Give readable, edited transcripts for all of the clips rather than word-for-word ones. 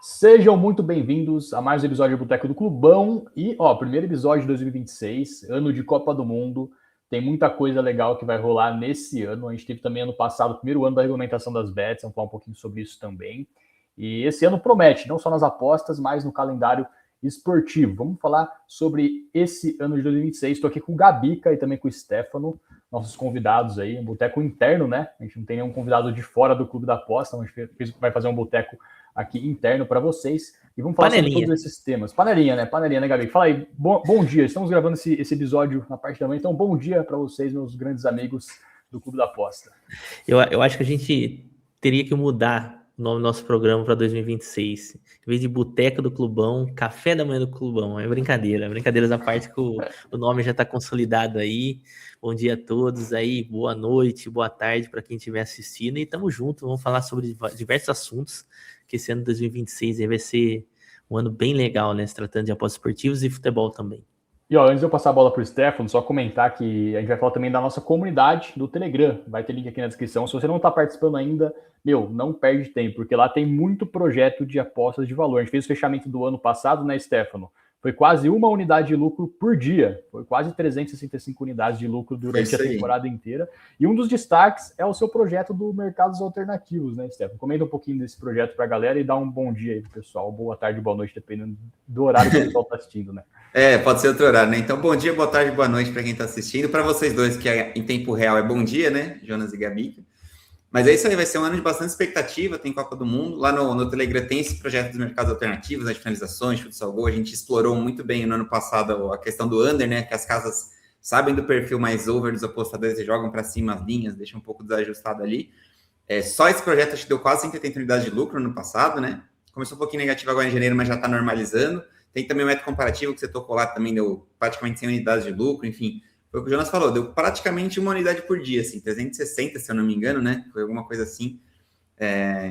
Sejam muito bem-vindos a mais um episódio do Boteco do Clubão. E, primeiro episódio de 2026, ano de Copa do Mundo. Tem muita coisa legal que vai rolar nesse ano. A gente teve também ano passado, o primeiro ano da regulamentação das bets, vamos falar um pouquinho sobre isso também. E esse ano promete, não só nas apostas, mas no calendário esportivo. Vamos falar sobre esse ano de 2026. Estou aqui com o Gabica e também com o Stefano, nossos convidados aí, um boteco interno, né? A gente não tem nenhum convidado de fora do Clube da Aposta, a gente vai fazer um boteco aqui interno para vocês. E vamos falar sobre todos esses temas. Panelinha, né, Gabi? Fala aí, bom dia. Estamos gravando esse episódio na parte da manhã, então bom dia para vocês, meus grandes amigos do Clube da Aposta. Eu acho que a gente teria que mudar o nome do nosso programa para 2026. Em vez de Boteca do Clubão, Café da Manhã do Clubão. É brincadeira. Brincadeiras à parte que o nome já está consolidado aí. Bom dia a todos aí. Boa noite, boa tarde para quem estiver assistindo. E tamo junto. Vamos falar sobre diversos assuntos, que esse ano de 2026 vai ser um ano bem legal, né? Se tratando de apostas esportivas e futebol também. E antes de eu passar a bola para o Stefano, só comentar que a gente vai falar também da nossa comunidade do Telegram. Vai ter link aqui na descrição. Se você não está participando ainda, não perde tempo, porque lá tem muito projeto de apostas de valor. A gente fez o fechamento do ano passado, né, Stefano? Foi quase uma unidade de lucro por dia. Foi quase 365 unidades de lucro durante a temporada inteira. E um dos destaques é o seu projeto do Mercados Alternativos, né, Stefano? Comenta um pouquinho desse projeto para a galera e dá um bom dia aí pro pessoal. Boa tarde, boa noite, dependendo do horário que o pessoal está assistindo, né? Pode ser outro horário, né? Então, bom dia, boa tarde, boa noite para quem está assistindo. Para vocês dois, que em tempo real é bom dia, né? Jonas e Gabi. Mas é isso aí, vai ser um ano de bastante expectativa, tem Copa do Mundo. Lá no Telegram tem esse projeto dos mercados alternativos, as finalizações, futsal gol. A gente explorou muito bem no ano passado a questão do under, né? Que as casas sabem do perfil mais over dos apostadores e jogam para cima as linhas, deixam um pouco desajustado ali. Só esse projeto acho que deu quase 180 unidades de lucro no ano passado, né? Começou um pouquinho negativo agora em janeiro, mas já está normalizando. Tem também o método comparativo que você tocou lá, também deu praticamente 100 unidades de lucro, enfim. Foi o que o Jonas falou, deu praticamente uma unidade por dia, assim, 360, se eu não me engano, né? Foi alguma coisa assim.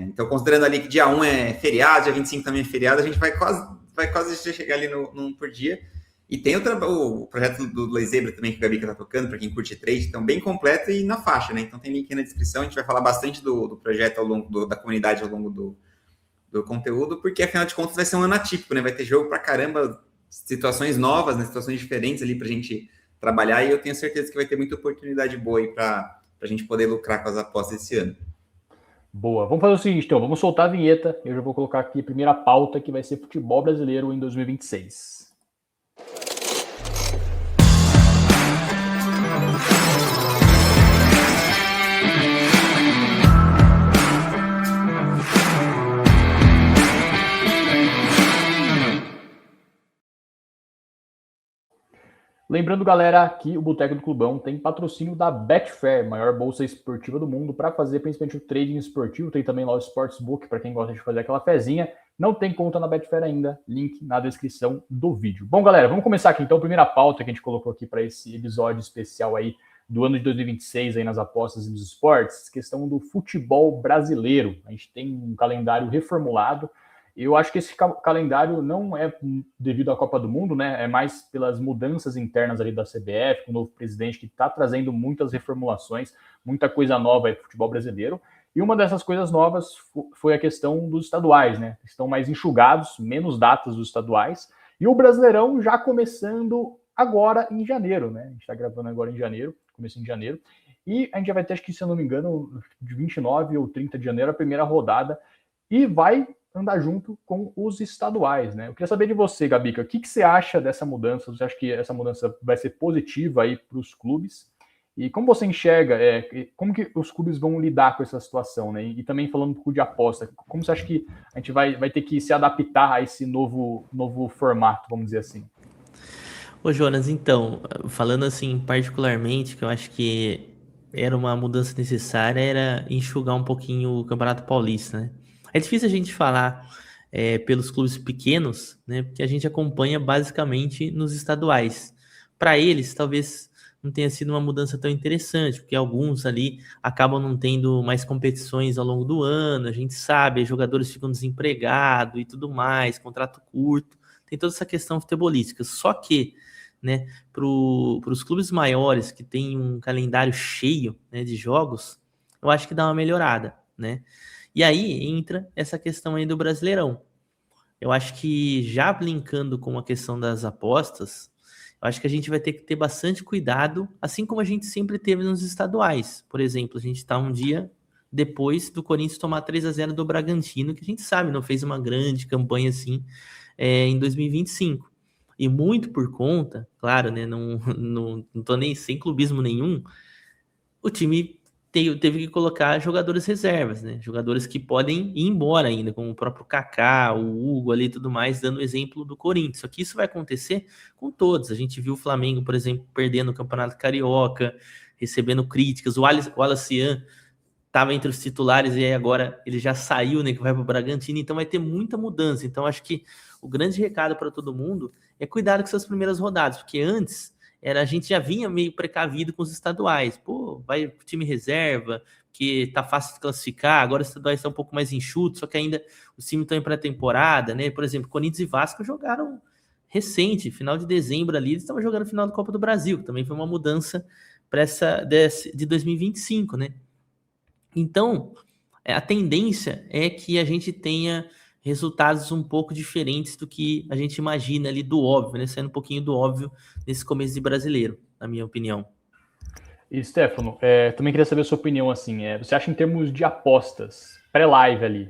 Então, considerando ali que dia 1 é feriado, dia 25 também é feriado, a gente vai quase chegar ali no por dia. E tem o projeto do Zebra também, que o Gabi está tocando, para quem curte trade, então bem completo e na faixa, né? Então tem link aí na descrição, a gente vai falar bastante do projeto ao longo da comunidade, ao longo do conteúdo, porque afinal de contas vai ser um ano atípico, né? Vai ter jogo pra caramba, situações novas, né? Situações diferentes ali pra gente trabalhar, e eu tenho certeza que vai ter muita oportunidade boa aí pra gente poder lucrar com as apostas esse ano. Boa, vamos fazer o seguinte, então, vamos soltar a vinheta, eu já vou colocar aqui a primeira pauta, que vai ser futebol brasileiro em 2026. Lembrando, galera, que o Boteco do Clubão tem patrocínio da Betfair, maior bolsa esportiva do mundo, para fazer principalmente o trading esportivo. Tem também lá o Sportsbook, para quem gosta de fazer aquela fezinha. Não tem conta na Betfair ainda, link na descrição do vídeo. Bom, galera, vamos começar aqui então. A primeira pauta que a gente colocou aqui para esse episódio especial aí do ano de 2026 aí nas apostas e nos esportes, questão do futebol brasileiro. A gente tem um calendário reformulado. Eu acho que esse calendário não é devido à Copa do Mundo, né? É mais pelas mudanças internas ali da CBF, com o novo presidente que está trazendo muitas reformulações, muita coisa nova aí para o futebol brasileiro. E uma dessas coisas novas foi a questão dos estaduais, né? Estão mais enxugados, menos datas dos estaduais. E o Brasileirão já começando agora em janeiro, né? A gente está gravando agora em janeiro, começo de janeiro. E a gente já vai ter, acho que se eu não me engano, de 29 ou 30 de janeiro, a primeira rodada. E vai andar junto com os estaduais, né? Eu queria saber de você, Gabica, o que você acha dessa mudança? Você acha que essa mudança vai ser positiva aí para os clubes? E como você enxerga, como que os clubes vão lidar com essa situação, né? E também falando um pouco de aposta, como você acha que a gente vai ter que se adaptar a esse novo formato, vamos dizer assim? Ô Jonas, então, falando assim particularmente, que eu acho que era uma mudança necessária, era enxugar um pouquinho o Campeonato Paulista, né? É difícil a gente falar pelos clubes pequenos, né? Porque a gente acompanha basicamente nos estaduais. Para eles, talvez não tenha sido uma mudança tão interessante, porque alguns ali acabam não tendo mais competições ao longo do ano, a gente sabe, os jogadores ficam desempregados e tudo mais, contrato curto, tem toda essa questão futebolística. Só que, né, para os clubes maiores que têm um calendário cheio, né, de jogos, eu acho que dá uma melhorada, né? E aí entra essa questão aí do Brasileirão. eu acho que já linkando com a questão das apostas, eu acho que a gente vai ter que ter bastante cuidado, assim como a gente sempre teve nos estaduais. Por exemplo, a gente está um dia depois do Corinthians tomar 3-0 do Bragantino, que a gente sabe, não fez uma grande campanha assim em 2025. E muito por conta, claro, né, não tô nem sem clubismo nenhum, o time teve que colocar jogadores reservas, né? Jogadores que podem ir embora ainda, como o próprio Kaká, o Hugo ali e tudo mais, dando o exemplo do Corinthians. Só que isso vai acontecer com todos. A gente viu o Flamengo, por exemplo, perdendo o Campeonato Carioca, recebendo críticas. O Wallace estava entre os titulares e aí agora ele já saiu, né? Que vai para o Bragantino, então vai ter muita mudança. Então acho que o grande recado para todo mundo é cuidar com suas primeiras rodadas, porque antes a gente já vinha meio precavido com os estaduais. Pô, vai pro time reserva, que tá fácil de classificar, agora os estaduais estão um pouco mais enxutos, só que ainda os times estão em pré-temporada, né? Por exemplo, Corinthians e Vasco jogaram recente, final de dezembro ali, eles estavam jogando final da Copa do Brasil, que também foi uma mudança para essa de 2025, né? Então, a tendência é que a gente tenha resultados um pouco diferentes do que a gente imagina ali do óbvio, né? Saindo um pouquinho do óbvio nesse começo de brasileiro, na minha opinião. E, Stefano, também queria saber a sua opinião, assim, você acha em termos de apostas, pré-live ali,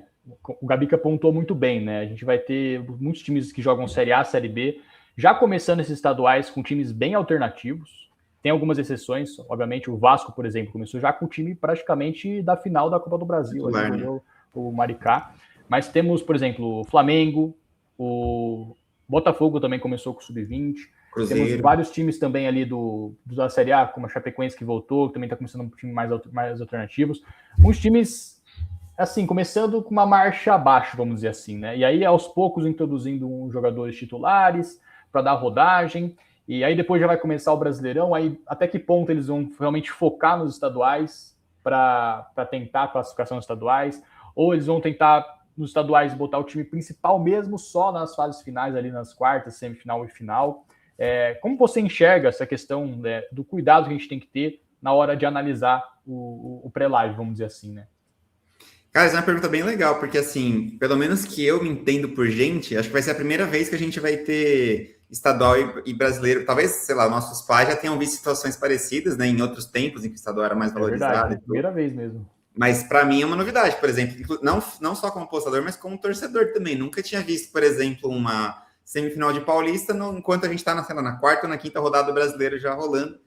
o Gabica pontuou muito bem, né? A gente vai ter muitos times que jogam Série A, Série B, já começando esses estaduais com times bem alternativos. Tem algumas exceções, obviamente, o Vasco, por exemplo, começou já com o time praticamente da final da Copa do Brasil, ali jogou o Maricá. Mas temos, por exemplo, o Flamengo, o Botafogo também começou com o Sub-20. Cruzeiro. Temos vários times também ali da Série A, como a Chapecoense que voltou, que também está começando um time mais alternativos. Uns times, assim, começando com uma marcha abaixo, vamos dizer assim, né? E aí, aos poucos, introduzindo uns jogadores titulares para dar rodagem. E aí depois já vai começar o Brasileirão, aí até que ponto eles vão realmente focar nos estaduais para tentar a classificação nos estaduais, ou eles vão tentar nos estaduais botar o time principal mesmo só nas fases finais, ali nas quartas, semifinal e final. Como você enxerga essa questão do cuidado que a gente tem que ter na hora de analisar o pré-live, vamos dizer assim, né? Cara, essa é uma pergunta bem legal, porque assim, pelo menos que eu me entendo por gente, acho que vai ser a primeira vez que a gente vai ter estadual e brasileiro. Talvez, sei lá, nossos pais já tenham visto situações parecidas, né, em outros tempos em que o estadual era mais valorizado. É verdade, primeira vez mesmo. Mas para mim é uma novidade, por exemplo, não só como apostador, mas como torcedor também. Nunca tinha visto, por exemplo, uma semifinal de Paulista, enquanto a gente está na quarta ou na quinta rodada do brasileiro já rolando.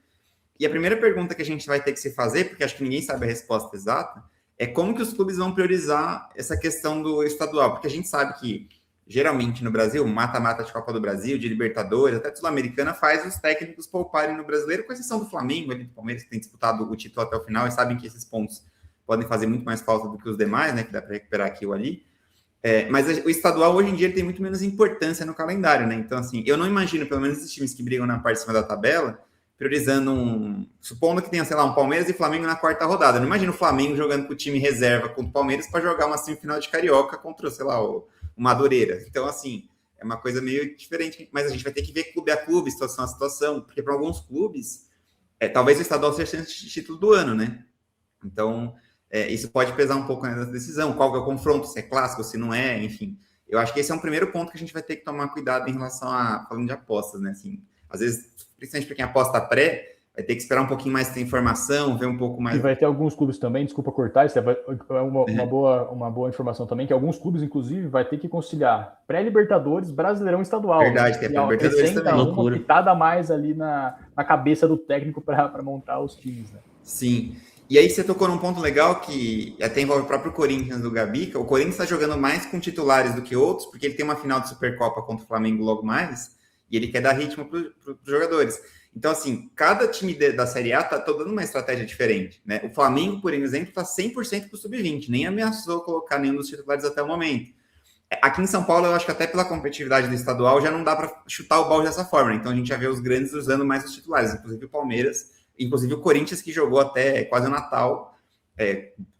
E a primeira pergunta que a gente vai ter que se fazer, porque acho que ninguém sabe a resposta exata, é como que os clubes vão priorizar essa questão do estadual, porque a gente sabe que, geralmente, no Brasil, mata-mata de Copa do Brasil, de Libertadores, até Sul-Americana, faz os técnicos pouparem no brasileiro, com exceção do Flamengo, do Palmeiras, que tem disputado o título até o final, e sabem que esses pontos podem fazer muito mais falta do que os demais, né, que dá para recuperar aqui ou ali. Mas o estadual, hoje em dia, ele tem muito menos importância no calendário, né? Então, assim, eu não imagino, pelo menos, esses times que brigam na parte de cima da tabela, priorizando supondo que tenha, sei lá, um Palmeiras e Flamengo na quarta rodada. Eu não imagino o Flamengo jogando com o time reserva contra o Palmeiras para jogar uma semifinal de Carioca contra, sei lá, o Madureira. Então, assim, é uma coisa meio diferente, mas a gente vai ter que ver clube a clube, situação a situação, porque para alguns clubes, talvez o estadual seja o título do ano, né? Então, isso pode pesar um pouco nessa decisão. Qual que é o confronto, se é clássico, se não é, enfim. Eu acho que esse é um primeiro ponto que a gente vai ter que tomar cuidado em relação a falando de apostas, né? Assim, às vezes, principalmente para quem aposta pré, vai ter que esperar um pouquinho mais de informação, ver um pouco mais. E vai ter alguns clubes também, desculpa cortar, isso é uma boa informação também, que alguns clubes, inclusive, vai ter que conciliar pré-Libertadores, Brasileirão Estadual. Verdade, tem a Libertadores também. Uma pitada a mais ali na cabeça do técnico para montar os times, né? Sim. E aí você tocou num ponto legal que até envolve o próprio Corinthians do Gabica. O Corinthians está jogando mais com titulares do que outros, porque ele tem uma final de Supercopa contra o Flamengo logo mais, e ele quer dar ritmo para os jogadores. Então, assim, cada time da Série A está dando uma estratégia diferente, né? O Flamengo, por exemplo, está 100% para o Sub-20, nem ameaçou colocar nenhum dos titulares até o momento. Aqui em São Paulo, eu acho que até pela competitividade do estadual já não dá para chutar o balde dessa forma. Então, a gente já vê os grandes usando mais os titulares, inclusive o Palmeiras, inclusive o Corinthians, que jogou até quase o Natal,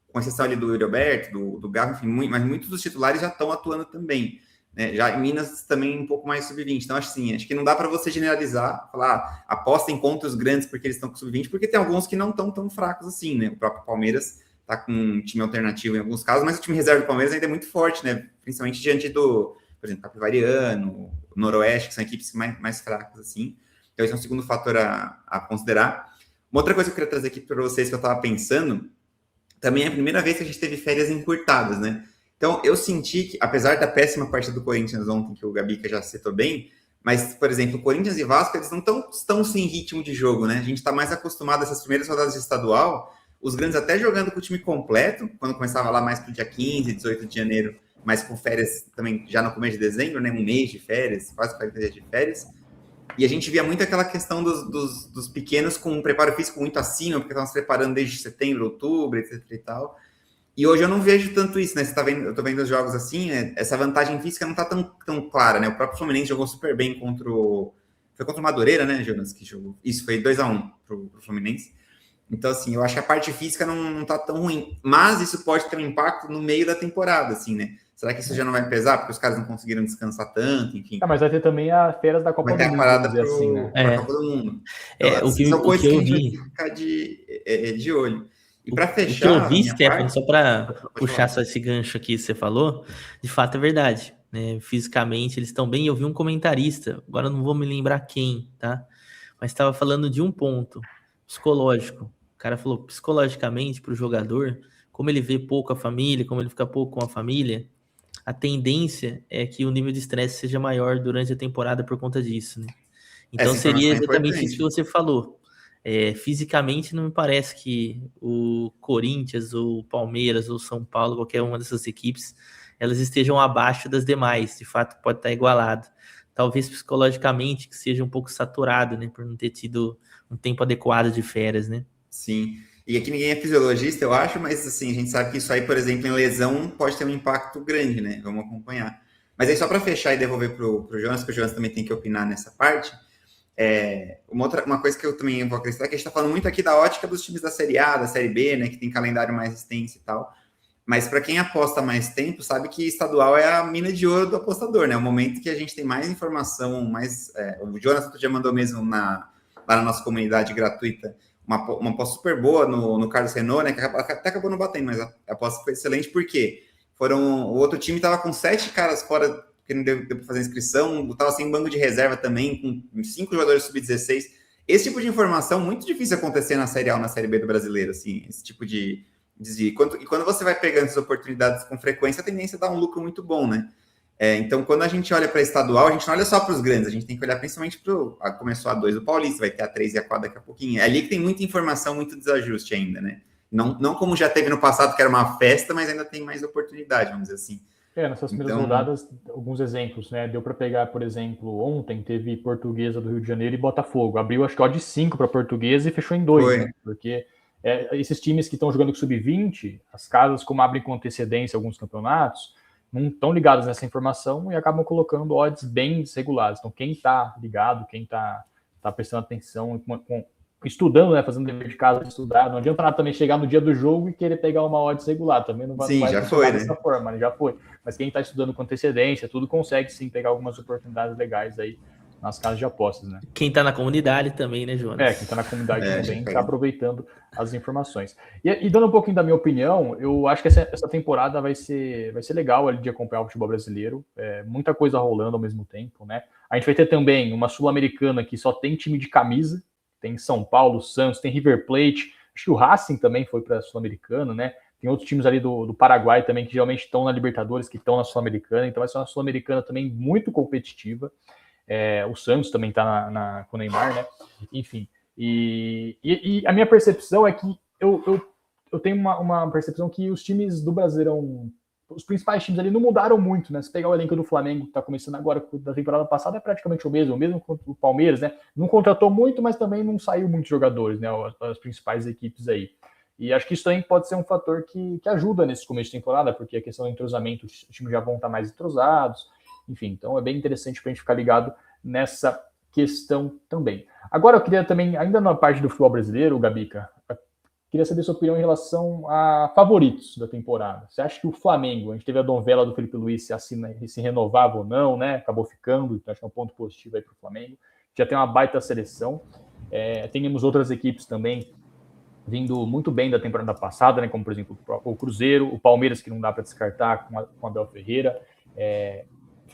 com exceção ali do Yuri Alberto, do Galo, enfim, mas muitos dos titulares já estão atuando também. Né? Já em Minas também um pouco mais sub-20. Então, acho que não dá para você generalizar, falar, aposta em contra os grandes porque eles estão com sub-20, porque tem alguns que não estão tão fracos assim, né? O próprio Palmeiras está com um time alternativo em alguns casos, mas o time reserva do Palmeiras ainda é muito forte, né? Principalmente diante do por exemplo, Capivariano, Noroeste, que são equipes mais fracas, assim. Então, esse é um segundo fator a considerar. Uma outra coisa que eu queria trazer aqui para vocês, que eu estava pensando, também é a primeira vez que a gente teve férias encurtadas, né? Então, eu senti que, apesar da péssima partida do Corinthians ontem, que o Gabica já citou bem, mas, por exemplo, Corinthians e Vasco, eles não estão sem ritmo de jogo, né? A gente está mais acostumado a essas primeiras rodadas de estadual, os grandes até jogando com o time completo, quando começava lá mais para o dia 15, 18 de janeiro, mas com férias também já no começo de dezembro, né? Um mês de férias, quase 40 dias de férias. E a gente via muito aquela questão dos pequenos com um preparo físico muito acima, porque estavam se preparando desde setembro, outubro, etc e tal. E hoje eu não vejo tanto isso, né? Você tá vendo, eu tô vendo os jogos assim, né? Essa vantagem física não tá tão clara, né? O próprio Fluminense jogou super bem foi contra o Madureira, né, Jonas, que jogou. Isso, foi 2-1 pro Fluminense. Então, assim, eu acho que a parte física não tá tão ruim. Mas isso pode ter um impacto no meio da temporada, assim, né? Será que isso já não vai pesar? Porque os caras não conseguiram descansar tanto, enfim. Mas vai ter também a férias da Copa do Mundo. Vai ter a parada assim, né? pra Copa do Mundo. Então, são coisas que a gente vi... vai ficar de olho. E para fechar. O que eu vi, Stefano, só para puxar só esse gancho aqui que você falou, de fato é verdade. Né? Fisicamente eles estão bem. Eu vi um comentarista, agora eu não vou me lembrar quem, tá? Mas estava falando de um ponto psicológico. O cara falou psicologicamente para o jogador, como ele vê pouco a família, como ele fica pouco com a família, a tendência é que o nível de estresse seja maior durante a temporada por conta disso, né? Então seria exatamente isso que você falou. Fisicamente não me parece que o Corinthians, ou o Palmeiras, ou São Paulo, qualquer uma dessas equipes, elas estejam abaixo das demais. De fato, pode estar igualado. Talvez psicologicamente que seja um pouco saturado, né? Por não ter tido um tempo adequado de férias, né? Sim. E aqui ninguém é fisiologista, eu acho, mas assim, a gente sabe que isso aí, por exemplo, em lesão, pode ter um impacto grande, né? Vamos acompanhar. Mas aí, só para fechar e devolver para o Jonas, que o Jonas também tem que opinar nessa parte, uma coisa que eu também vou acrescentar é que a gente está falando muito aqui da ótica dos times da Série A, da Série B, né? Que tem calendário mais extenso e tal. Mas para quem aposta mais tempo, sabe que estadual é a mina de ouro do apostador, né? É o momento que a gente tem mais informação, o Jonas outro dia mandou mesmo lá na nossa comunidade gratuita uma aposta super boa no Carlos Renault, né? Que até acabou não batendo, mas a aposta foi excelente, porque o outro time estava com 7 caras fora, que não deu para fazer inscrição, estava sem banco de reserva também, com 5 jogadores sub-16. Esse tipo de informação muito difícil acontecer na Série A ou na Série B do brasileiro, assim, esse tipo de desvio. E quando você vai pegando essas oportunidades com frequência, a tendência é dar um lucro muito bom, né? Então, quando a gente olha para estadual, a gente não olha só para os grandes, a gente tem que olhar principalmente para começou a 2 do Paulista, vai ter a 3 e a 4 daqui a pouquinho. É ali que tem muita informação, muito desajuste ainda, né? Não como já teve no passado, que era uma festa, mas ainda tem mais oportunidade, vamos dizer assim. Nessas primeiras rodadas, alguns exemplos, né? Deu para pegar, por exemplo, ontem teve Portuguesa do Rio de Janeiro e Botafogo. Abriu, acho que de 5 para Portuguesa e fechou em 2, né? Porque esses times que estão jogando com sub-20, as casas, como abrem com antecedência alguns campeonatos, não estão ligados nessa informação e acabam colocando odds bem desreguladas. Então, quem está ligado, quem está prestando atenção, estudando, né, fazendo dever de casa, estudar, não adianta nada também chegar no dia do jogo e querer pegar uma odds regular, também não vai, sim, não vai já foi, dessa forma, né? Já foi. Mas quem está estudando com antecedência, tudo consegue sim pegar algumas oportunidades legais aí nas casas de apostas, né? Quem está na comunidade também, né, Jonas? Quem está na comunidade também está aproveitando as informações. E dando um pouquinho da minha opinião, eu acho que essa temporada vai ser legal ali de acompanhar o futebol brasileiro, muita coisa rolando ao mesmo tempo, né? A gente vai ter também uma Sul-Americana que só tem time de camisa, tem São Paulo, Santos, tem River Plate, acho que o Racing também foi para a Sul-Americana, né? Tem outros times ali do Paraguai também que geralmente estão na Libertadores, que estão na Sul-Americana, então vai ser uma Sul-Americana também muito competitiva. O Santos também está com o Neymar, né? Enfim. E a minha percepção é que eu tenho uma percepção que os times do Brasileirão, os principais times ali não mudaram muito, né? Se pegar o elenco do Flamengo, que está começando agora, da temporada passada, é praticamente o mesmo contra o Palmeiras, né? Não contratou muito, mas também não saiu muitos jogadores, né? As principais equipes aí. E acho que isso também pode ser um fator que ajuda nesse começo de temporada, porque a questão do entrosamento, os times já vão estar mais entrosados, enfim, então é bem interessante para a gente ficar ligado nessa questão também. Agora eu queria também, ainda na parte do futebol brasileiro, Gabica, queria saber sua opinião em relação a favoritos da temporada. Você acha que o Flamengo, a gente teve a novela do Felipe Luiz se renovava ou não, né? Acabou ficando, então acho que é um ponto positivo aí para o Flamengo. Já tem uma baita seleção. Temos outras equipes também vindo muito bem da temporada passada, né? Como, por exemplo, o Cruzeiro, o Palmeiras, que não dá para descartar com Abel Ferreira.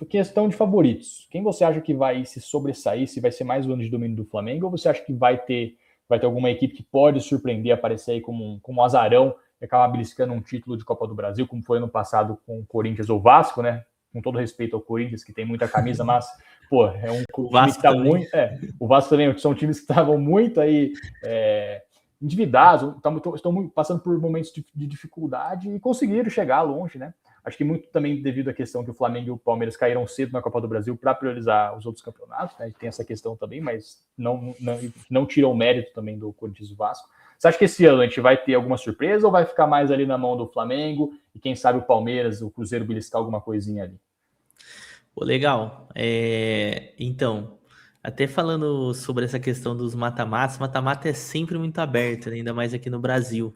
questão de favoritos. Quem você acha que vai se sobressair, se vai ser mais um ano de domínio do Flamengo, ou você acha que vai ter alguma equipe que pode surpreender, aparecer aí como um azarão e acabar beliscando um título de Copa do Brasil, como foi ano passado com o Corinthians ou Vasco, né? Com todo respeito ao Corinthians, que tem muita camisa, mas, pô, é um time que tá muito... o Vasco também, são times que estavam muito aí endividados, estão passando por momentos de dificuldade e conseguiram chegar longe, né? Acho que muito também devido à questão que o Flamengo e o Palmeiras caíram cedo na Copa do Brasil para priorizar os outros campeonatos, né? Tem essa questão também, mas não tira o mérito também do Corinthians e do Vasco. Você acha que esse ano a gente vai ter alguma surpresa ou vai ficar mais ali na mão do Flamengo e quem sabe o Palmeiras, o Cruzeiro beliscar alguma coisinha ali? Pô, legal. Então, até falando sobre essa questão dos mata-matas, mata-mata é sempre muito aberto, né? Ainda mais aqui no Brasil.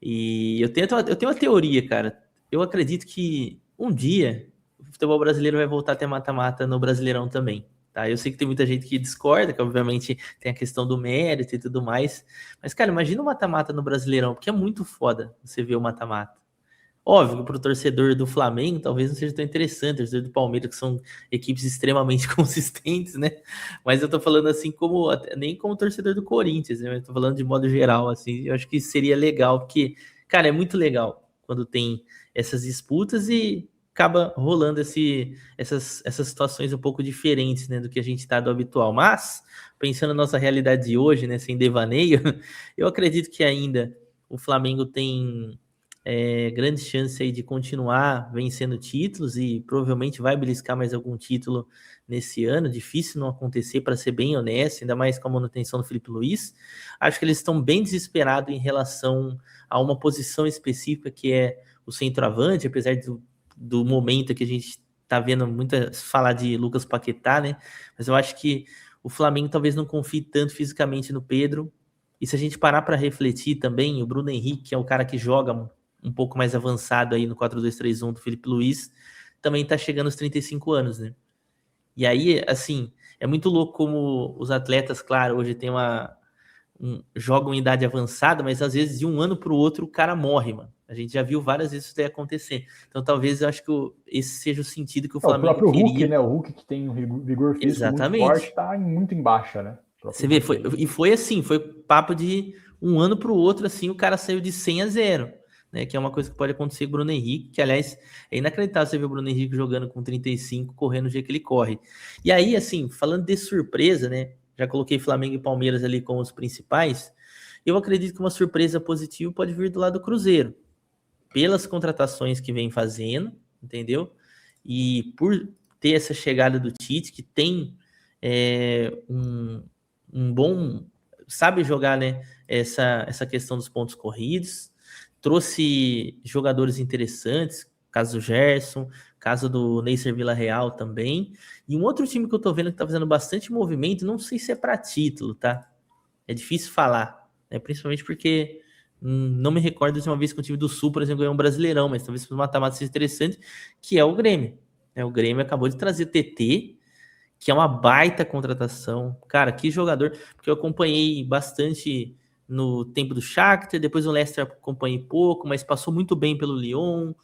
E eu tenho uma teoria, cara. Eu acredito que um dia o futebol brasileiro vai voltar a ter mata-mata no Brasileirão também. Tá? Eu sei que tem muita gente que discorda, que obviamente tem a questão do mérito e tudo mais. Mas, cara, imagina o mata-mata no Brasileirão, porque é muito foda você ver o mata-mata. Óbvio que para o torcedor do Flamengo talvez não seja tão interessante, o torcedor do Palmeiras, que são equipes extremamente consistentes, né? Mas eu tô falando assim, nem como torcedor do Corinthians, né? Eu tô falando de modo geral, assim, eu acho que seria legal, porque, cara, é muito legal quando tem essas disputas e acaba rolando essas situações um pouco diferentes, né, do que a gente tá do habitual. Mas, pensando na nossa realidade de hoje, né, sem devaneio, eu acredito que ainda o Flamengo tem grande chance aí de continuar vencendo títulos e provavelmente vai beliscar mais algum título nesse ano. Difícil não acontecer, para ser bem honesto, ainda mais com a manutenção do Felipe Luiz. Acho que eles estão bem desesperados em relação a uma posição específica que é o centroavante, apesar do momento que a gente está vendo falar de Lucas Paquetá, né? Mas eu acho que o Flamengo talvez não confie tanto fisicamente no Pedro. E se a gente parar para refletir também, o Bruno Henrique, que é o cara que joga um pouco mais avançado aí no 4-2-3-1 do Felipe Luiz, também tá chegando aos 35 anos, né? E aí, assim, é muito louco como os atletas, claro, hoje tem jogam em idade avançada, mas às vezes de um ano para o outro o cara morre, mano. A gente já viu várias vezes isso daí acontecer. Então talvez eu acho que esse seja o sentido que o Flamengo queria. O próprio Hulk, né? O Hulk que tem um vigor físico exatamente, muito forte, tá muito em baixa, né? Você vê, foi assim, foi papo de um ano para o outro, assim, o cara saiu de 100 a 0. Né, que é uma coisa que pode acontecer com o Bruno Henrique, que aliás é inacreditável você ver o Bruno Henrique jogando com 35, correndo do jeito que ele corre. E aí, assim, falando de surpresa, né, já coloquei Flamengo e Palmeiras ali como os principais, eu acredito que uma surpresa positiva pode vir do lado do Cruzeiro, pelas contratações que vem fazendo, entendeu? E por ter essa chegada do Tite, que tem um bom... sabe jogar, né, essa questão dos pontos corridos, trouxe jogadores interessantes, caso do Gerson, caso do Neisser Villarreal também. E um outro time que eu tô vendo que tá fazendo bastante movimento, não sei se é para título, tá? É difícil falar, né? Principalmente porque não me recordo de uma vez que o time do Sul, por exemplo, ganhou um Brasileirão, mas talvez para o mata-mata seja interessante, que é o Grêmio. O Grêmio acabou de trazer TT, que é uma baita contratação. Cara, que jogador, porque eu acompanhei bastante no tempo do Shakhtar, depois o Leicester acompanhei pouco, mas passou muito bem pelo Lyon,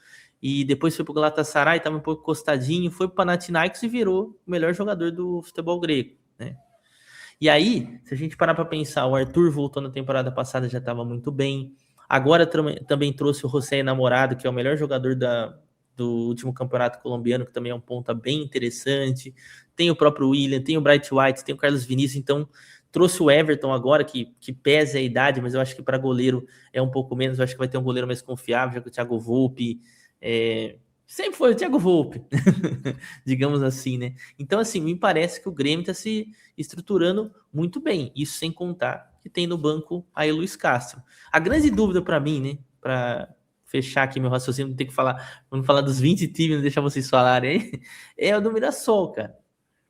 e depois foi pro Galatasaray, estava um pouco costadinho, foi pro Panathinaikos e virou o melhor jogador do futebol grego, né? E aí, se a gente parar para pensar, o Arthur voltou na temporada passada, já estava muito bem, agora também trouxe o José Namorado, que é o melhor jogador do último campeonato colombiano, que também é um ponta bem interessante, tem o próprio William, tem o Bright White, tem o Carlos Vinícius, então trouxe o Everton agora, que pesa a idade, mas eu acho que para goleiro é um pouco menos, eu acho que vai ter um goleiro mais confiável, já que o Thiago Volpi sempre foi o Thiago Volpi, digamos assim, né? Então, assim, me parece que o Grêmio está se estruturando muito bem, isso sem contar que tem no banco aí Luiz Castro. A grande dúvida para mim, né, para fechar aqui meu raciocínio, não ter que falar, vamos falar dos 20 times, não deixar vocês falarem aí, é o do Mirassol, cara,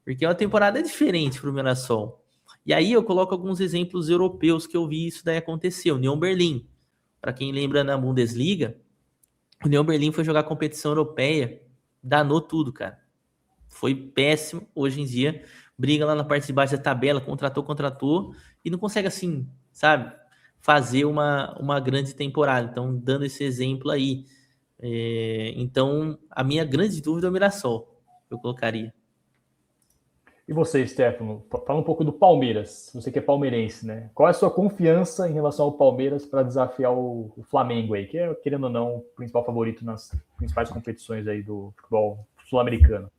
porque é uma temporada diferente para o Mirassol. E aí eu coloco alguns exemplos europeus que eu vi isso daí acontecer. O União Berlim, para quem lembra na Bundesliga, o União Berlim foi jogar competição europeia, danou tudo, cara. Foi péssimo, hoje em dia, briga lá na parte de baixo da tabela, contratou, e não consegue assim, sabe, fazer uma grande temporada. Então, dando esse exemplo aí. Então, a minha grande dúvida é o Mirassol. eu colocaria. E você, Stefano, fala um pouco do Palmeiras, você que é palmeirense, né? Qual é a sua confiança em relação ao Palmeiras para desafiar o Flamengo aí, que é, querendo ou não, o principal favorito nas principais competições aí do futebol sul-americano?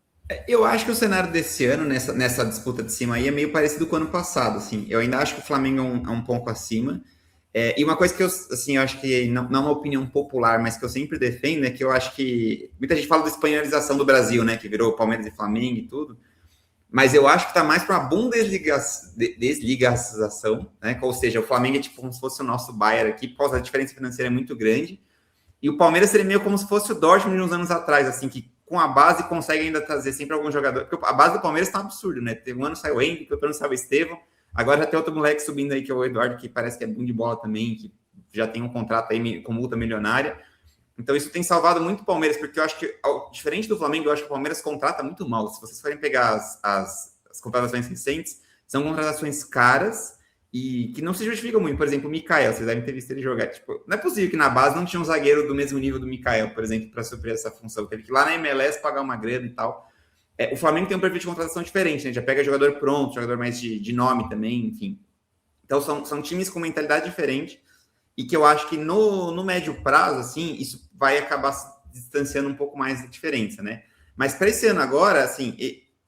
Eu acho que o cenário desse ano, nessa disputa de cima aí, é meio parecido com o ano passado, assim. Eu ainda acho que o Flamengo é um pouco acima. E uma coisa que eu acho que não é uma opinião popular, mas que eu sempre defendo, é que eu acho que... Muita gente fala da espanholização do Brasil, né? Que virou Palmeiras e Flamengo e tudo. Mas eu acho que tá mais para uma desligação, né? Ou seja, o Flamengo é tipo como se fosse o nosso Bayern aqui, por causa da diferença financeira é muito grande. E o Palmeiras seria meio como se fosse o Dortmund de uns anos atrás, assim, que com a base consegue ainda trazer sempre algum jogador. Porque a base do Palmeiras tá um absurdo, né? Teve um ano saiu o Henrique, outro ano saiu o Estevão. Agora já tem outro moleque subindo aí, que é o Eduardo, que parece que é bom de bola também, que já tem um contrato aí com multa milionária. Então isso tem salvado muito o Palmeiras, porque eu acho que, diferente do Flamengo, eu acho que o Palmeiras contrata muito mal. Se vocês forem pegar as contratações recentes, são contratações caras e que não se justificam muito. Por exemplo, o Mikael, vocês devem ter visto ele jogar. Tipo, não é possível que na base não tinha um zagueiro do mesmo nível do Mikael, por exemplo, para suprir essa função. Teve que ir lá na MLS pagar uma grana e tal. O Flamengo tem um perfil de contratação diferente, né? Já pega jogador pronto, jogador mais de nome também, enfim. Então são times com mentalidade diferente e que eu acho que no médio prazo, assim, isso vai acabar se distanciando um pouco mais da diferença, né? Mas para esse ano agora, assim,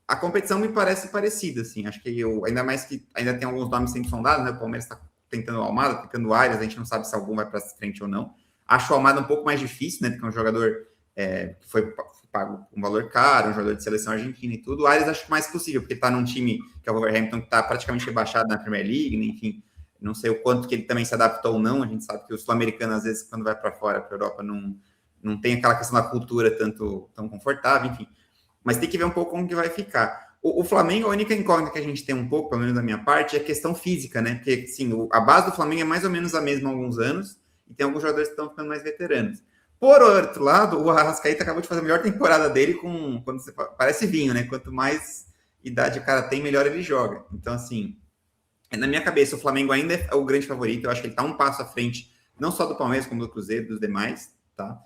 a competição me parece parecida, assim. Acho que ainda mais que ainda tem alguns nomes sendo sondados, né? O Palmeiras está tentando o Almada, tentando o Arias, a gente não sabe se algum vai para frente ou não. Acho o Almada um pouco mais difícil, né? Porque é um jogador que foi pago um valor caro, um jogador de seleção argentina e tudo. O Arias acho mais possível, porque está num time que é o Wolverhampton, que está praticamente rebaixado na Premier League, né? Enfim. Não sei o quanto que ele também se adaptou ou não. A gente sabe que o sul-americano, às vezes, quando vai para fora, para a Europa, não tem aquela questão da cultura tão confortável, enfim. Mas tem que ver um pouco como que vai ficar. O Flamengo, a única incógnita que a gente tem um pouco, pelo menos da minha parte, é a questão física, né? Porque, sim, a base do Flamengo é mais ou menos a mesma há alguns anos e tem alguns jogadores que estão ficando mais veteranos. Por outro lado, o Arrascaeta acabou de fazer a melhor temporada dele quando você parece vinho, né? Quanto mais idade o cara tem, melhor ele joga. Então, assim... Na minha cabeça, o Flamengo ainda é o grande favorito. Eu acho que ele está um passo à frente, não só do Palmeiras, como do Cruzeiro, dos demais, tá?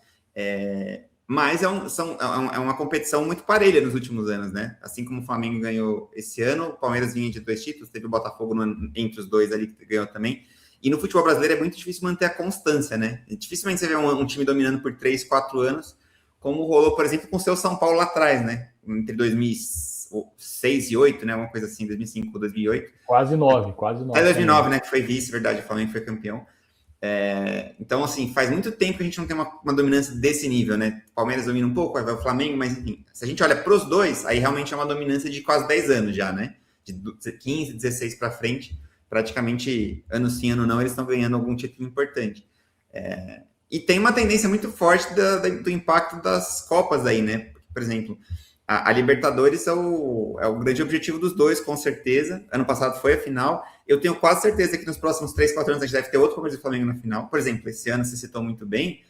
Mas é uma competição muito parelha nos últimos anos, né? Assim como o Flamengo ganhou esse ano, o Palmeiras vinha de 2 títulos, teve o Botafogo entre os dois ali que ganhou também. E no futebol brasileiro é muito difícil manter a constância, né? Dificilmente você vê um time dominando por 3, 4 anos, como rolou, por exemplo, com o seu São Paulo lá atrás, né? Entre 2006 e 2008, né? Uma coisa assim, 2005, 2008. Quase 9. Até 2009, né? Que foi vice, verdade, o Flamengo foi campeão. Então, assim, faz muito tempo que a gente não tem uma dominância desse nível, né? O Palmeiras domina um pouco, aí vai o Flamengo, mas enfim, se a gente olha para os dois, aí realmente é uma dominância de quase 10 anos já, né? De 15, 16 para frente, praticamente ano sim, ano não, eles estão ganhando algum título importante. E tem uma tendência muito forte do impacto das Copas aí, né? Por exemplo, a Libertadores é o grande objetivo dos dois, com certeza. Ano passado foi a final. Eu tenho quase certeza que nos próximos 3, 4 anos a gente deve ter outro Palmeiras e Flamengo na final. Por exemplo, esse ano você citou muito bem.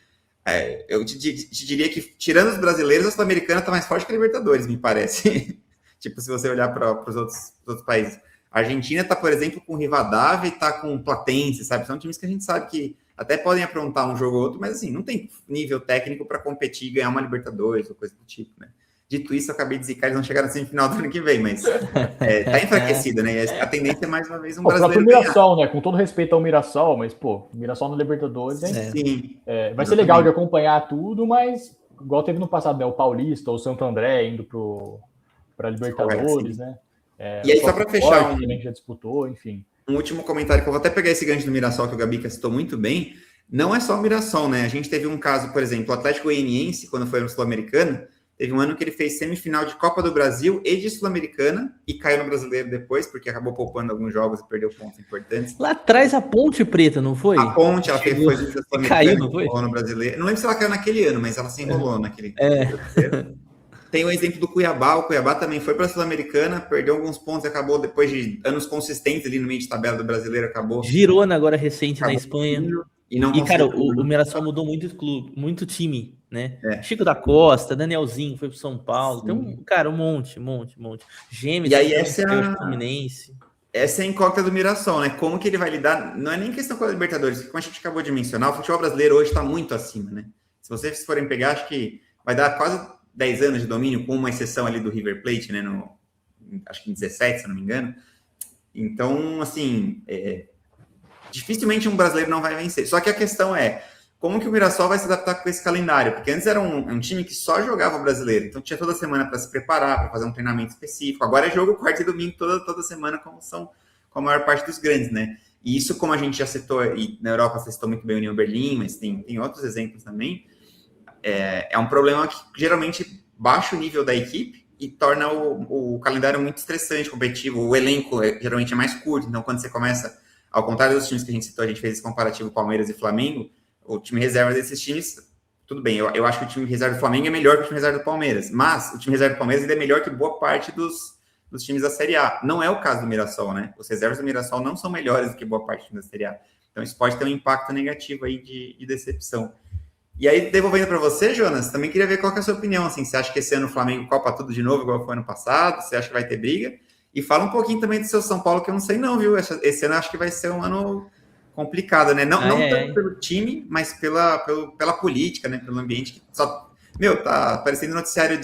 Eu te diria que, tirando os brasileiros, a Sul-Americana está mais forte que a Libertadores, me parece. Tipo, se você olhar para os outros países. A Argentina está, por exemplo, com Rivadavia e está com Platense, sabe? São times que a gente sabe que até podem aprontar um jogo ou outro, mas assim, não tem nível técnico para competir e ganhar uma Libertadores ou coisa do tipo, né? Dito isso, eu acabei de zicar, eles vão chegar na semifinal do ano que vem, mas tá enfraquecida, né? A tendência é mais uma vez brasileiro ganhar. O Mirassol, né? Com todo respeito ao Mirassol, mas, pô, o Mirassol no Libertadores, sim, vai ser legal de acompanhar tudo, mas igual teve no passado, né? O Paulista ou o Santo André indo para Libertadores, né? E aí, só para fechar, também já disputou, enfim. Um último comentário que eu vou até pegar esse gancho do Mirassol, que o Gabica citou muito bem. Não é só o Mirassol, né? A gente teve um caso, por exemplo, o Atlético Goianiense, quando foi no Sul-Americano, teve um ano que ele fez semifinal de Copa do Brasil e de Sul-Americana e caiu no Brasileiro depois, porque acabou poupando alguns jogos e perdeu pontos importantes. Lá atrás a Ponte Preta, não foi? A Ponte, ela foi Sul-Americana, caiu, não foi? No Brasileiro. Não lembro se ela caiu naquele ano, mas ela se enrolou naquele Brasileiro. Tem o exemplo do Cuiabá. O Cuiabá também foi para a Sul-Americana, perdeu alguns pontos e acabou, depois de anos consistentes ali no meio de tabela do Brasileiro, acabou. Girona agora recente na Espanha. E cara, o Mirassol mudou muito clube, muito time, né? Chico da Costa, Danielzinho foi pro São Paulo. Sim. Tem um monte. Gêmeos, e aí essa é o Fluminense. Essa é a incógnita do Mirassol, né? Como que ele vai lidar? Não é nem questão com a Libertadores, como a gente acabou de mencionar, o futebol brasileiro hoje está muito acima, né? Se vocês forem pegar, acho que vai dar quase 10 anos de domínio, com uma exceção ali do River Plate, né? Acho que em 17, se eu não me engano. Então, assim, dificilmente um brasileiro não vai vencer. Só que a questão é, como que o Mirassol vai se adaptar com esse calendário? Porque antes era um time que só jogava brasileiro, então tinha toda semana para se preparar, para fazer um treinamento específico. Agora é jogo quarta e domingo toda semana, como a maior parte dos grandes, né? E isso, como a gente já citou, e na Europa você citou muito bem o União Berlim, mas tem outros exemplos também, é um problema que geralmente baixa o nível da equipe e torna o calendário muito estressante, competitivo. O elenco geralmente é mais curto, então quando você começa, ao contrário dos times que a gente citou, a gente fez esse comparativo Palmeiras e Flamengo, o time reserva desses times, tudo bem, eu acho que o time reserva do Flamengo é melhor que o time reserva do Palmeiras, mas o time reserva do Palmeiras ainda é melhor que boa parte dos times da Série A. Não é o caso do Mirassol, né? Os reservas do Mirassol não são melhores do que boa parte do time da Série A. Então isso pode ter um impacto negativo aí de decepção. E aí, devolvendo para você, Jonas, também queria ver qual que é a sua opinião. Assim, você acha que esse ano o Flamengo copa tudo de novo, igual foi ano passado? Você acha que vai ter briga? E fala um pouquinho também do seu São Paulo, que eu não sei não, viu? Esse ano eu acho que vai ser um ano complicado, né? Não tanto pelo time, mas pela política, né? Pelo ambiente que só... tá parecendo noticiário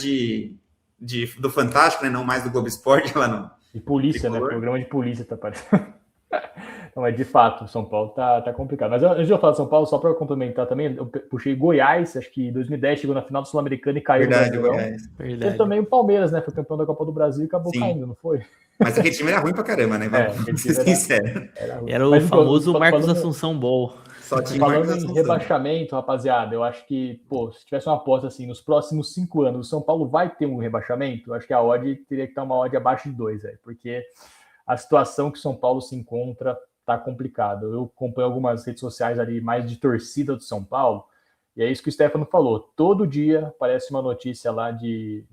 do Fantástico, né? Não mais do Globo Esporte lá no... E polícia, né? Programa de polícia tá parecendo. Não, mas de fato, São Paulo tá complicado. Mas antes de eu falar de São Paulo, só para complementar também, eu puxei Goiás, acho que em 2010 chegou na final do Sul-Americano e caiu no Brasileirão. Teve também o Palmeiras, né? Foi campeão da Copa do Brasil e acabou caindo, não foi? Mas aquele time era ruim pra caramba, né? Vamos ser sinceros. Era o famoso Marcos Assunção Ball. Falando em rebaixamento, rapaziada, eu acho que, se tivesse uma aposta assim, nos próximos 5 anos, o São Paulo vai ter um rebaixamento, eu acho que a odd teria que estar uma odd abaixo de 2, porque a situação que o São Paulo se encontra tá complicado. Eu acompanho algumas redes sociais ali mais de torcida do São Paulo, e é isso que o Stefano falou. Todo dia aparece uma notícia lá de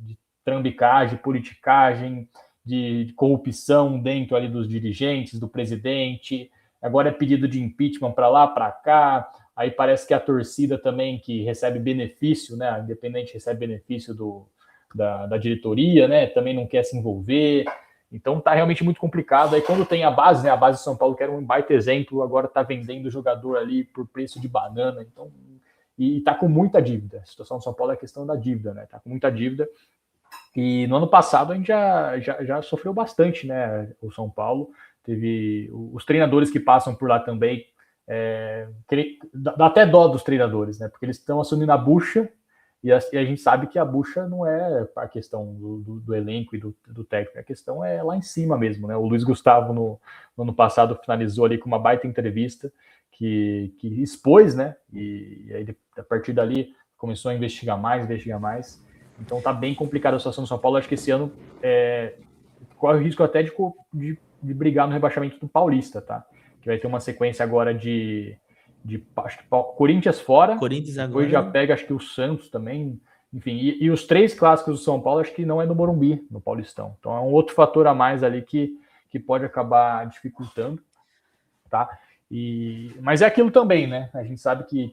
trambicagem, politicagem, de corrupção dentro ali dos dirigentes, do presidente. Agora é pedido de impeachment para lá, para cá. Aí parece que a torcida também, que recebe benefício, né? A Independente recebe benefício da diretoria, né? Também não quer se envolver. Então tá realmente muito complicado. Aí quando tem a base, né? A base de São Paulo, que era um baita exemplo, agora tá vendendo o jogador ali por preço de banana. Então, e tá com muita dívida. A situação do São Paulo é a questão da dívida, né? Tá com muita dívida. E no ano passado a gente já sofreu bastante, né? O São Paulo teve os treinadores que passam por lá também. Dá até dó dos treinadores, né? Porque eles estão assumindo a bucha. E a gente sabe que a bucha não é a questão do elenco e do técnico, a questão é lá em cima mesmo, né? O Luiz Gustavo, no ano passado, finalizou ali com uma baita entrevista que expôs, né? E aí, a partir dali, começou a investigar mais. Então tá bem complicada a situação do São Paulo. Acho que esse ano corre o risco até de brigar no rebaixamento do Paulista, tá? Que vai ter uma sequência agora de acho que Corinthians fora, depois já pega acho que o Santos também, enfim, e os 3 clássicos do São Paulo acho que não é no Morumbi, no Paulistão, então é um outro fator a mais ali que pode acabar dificultando, tá? Mas é aquilo também, né? A gente sabe que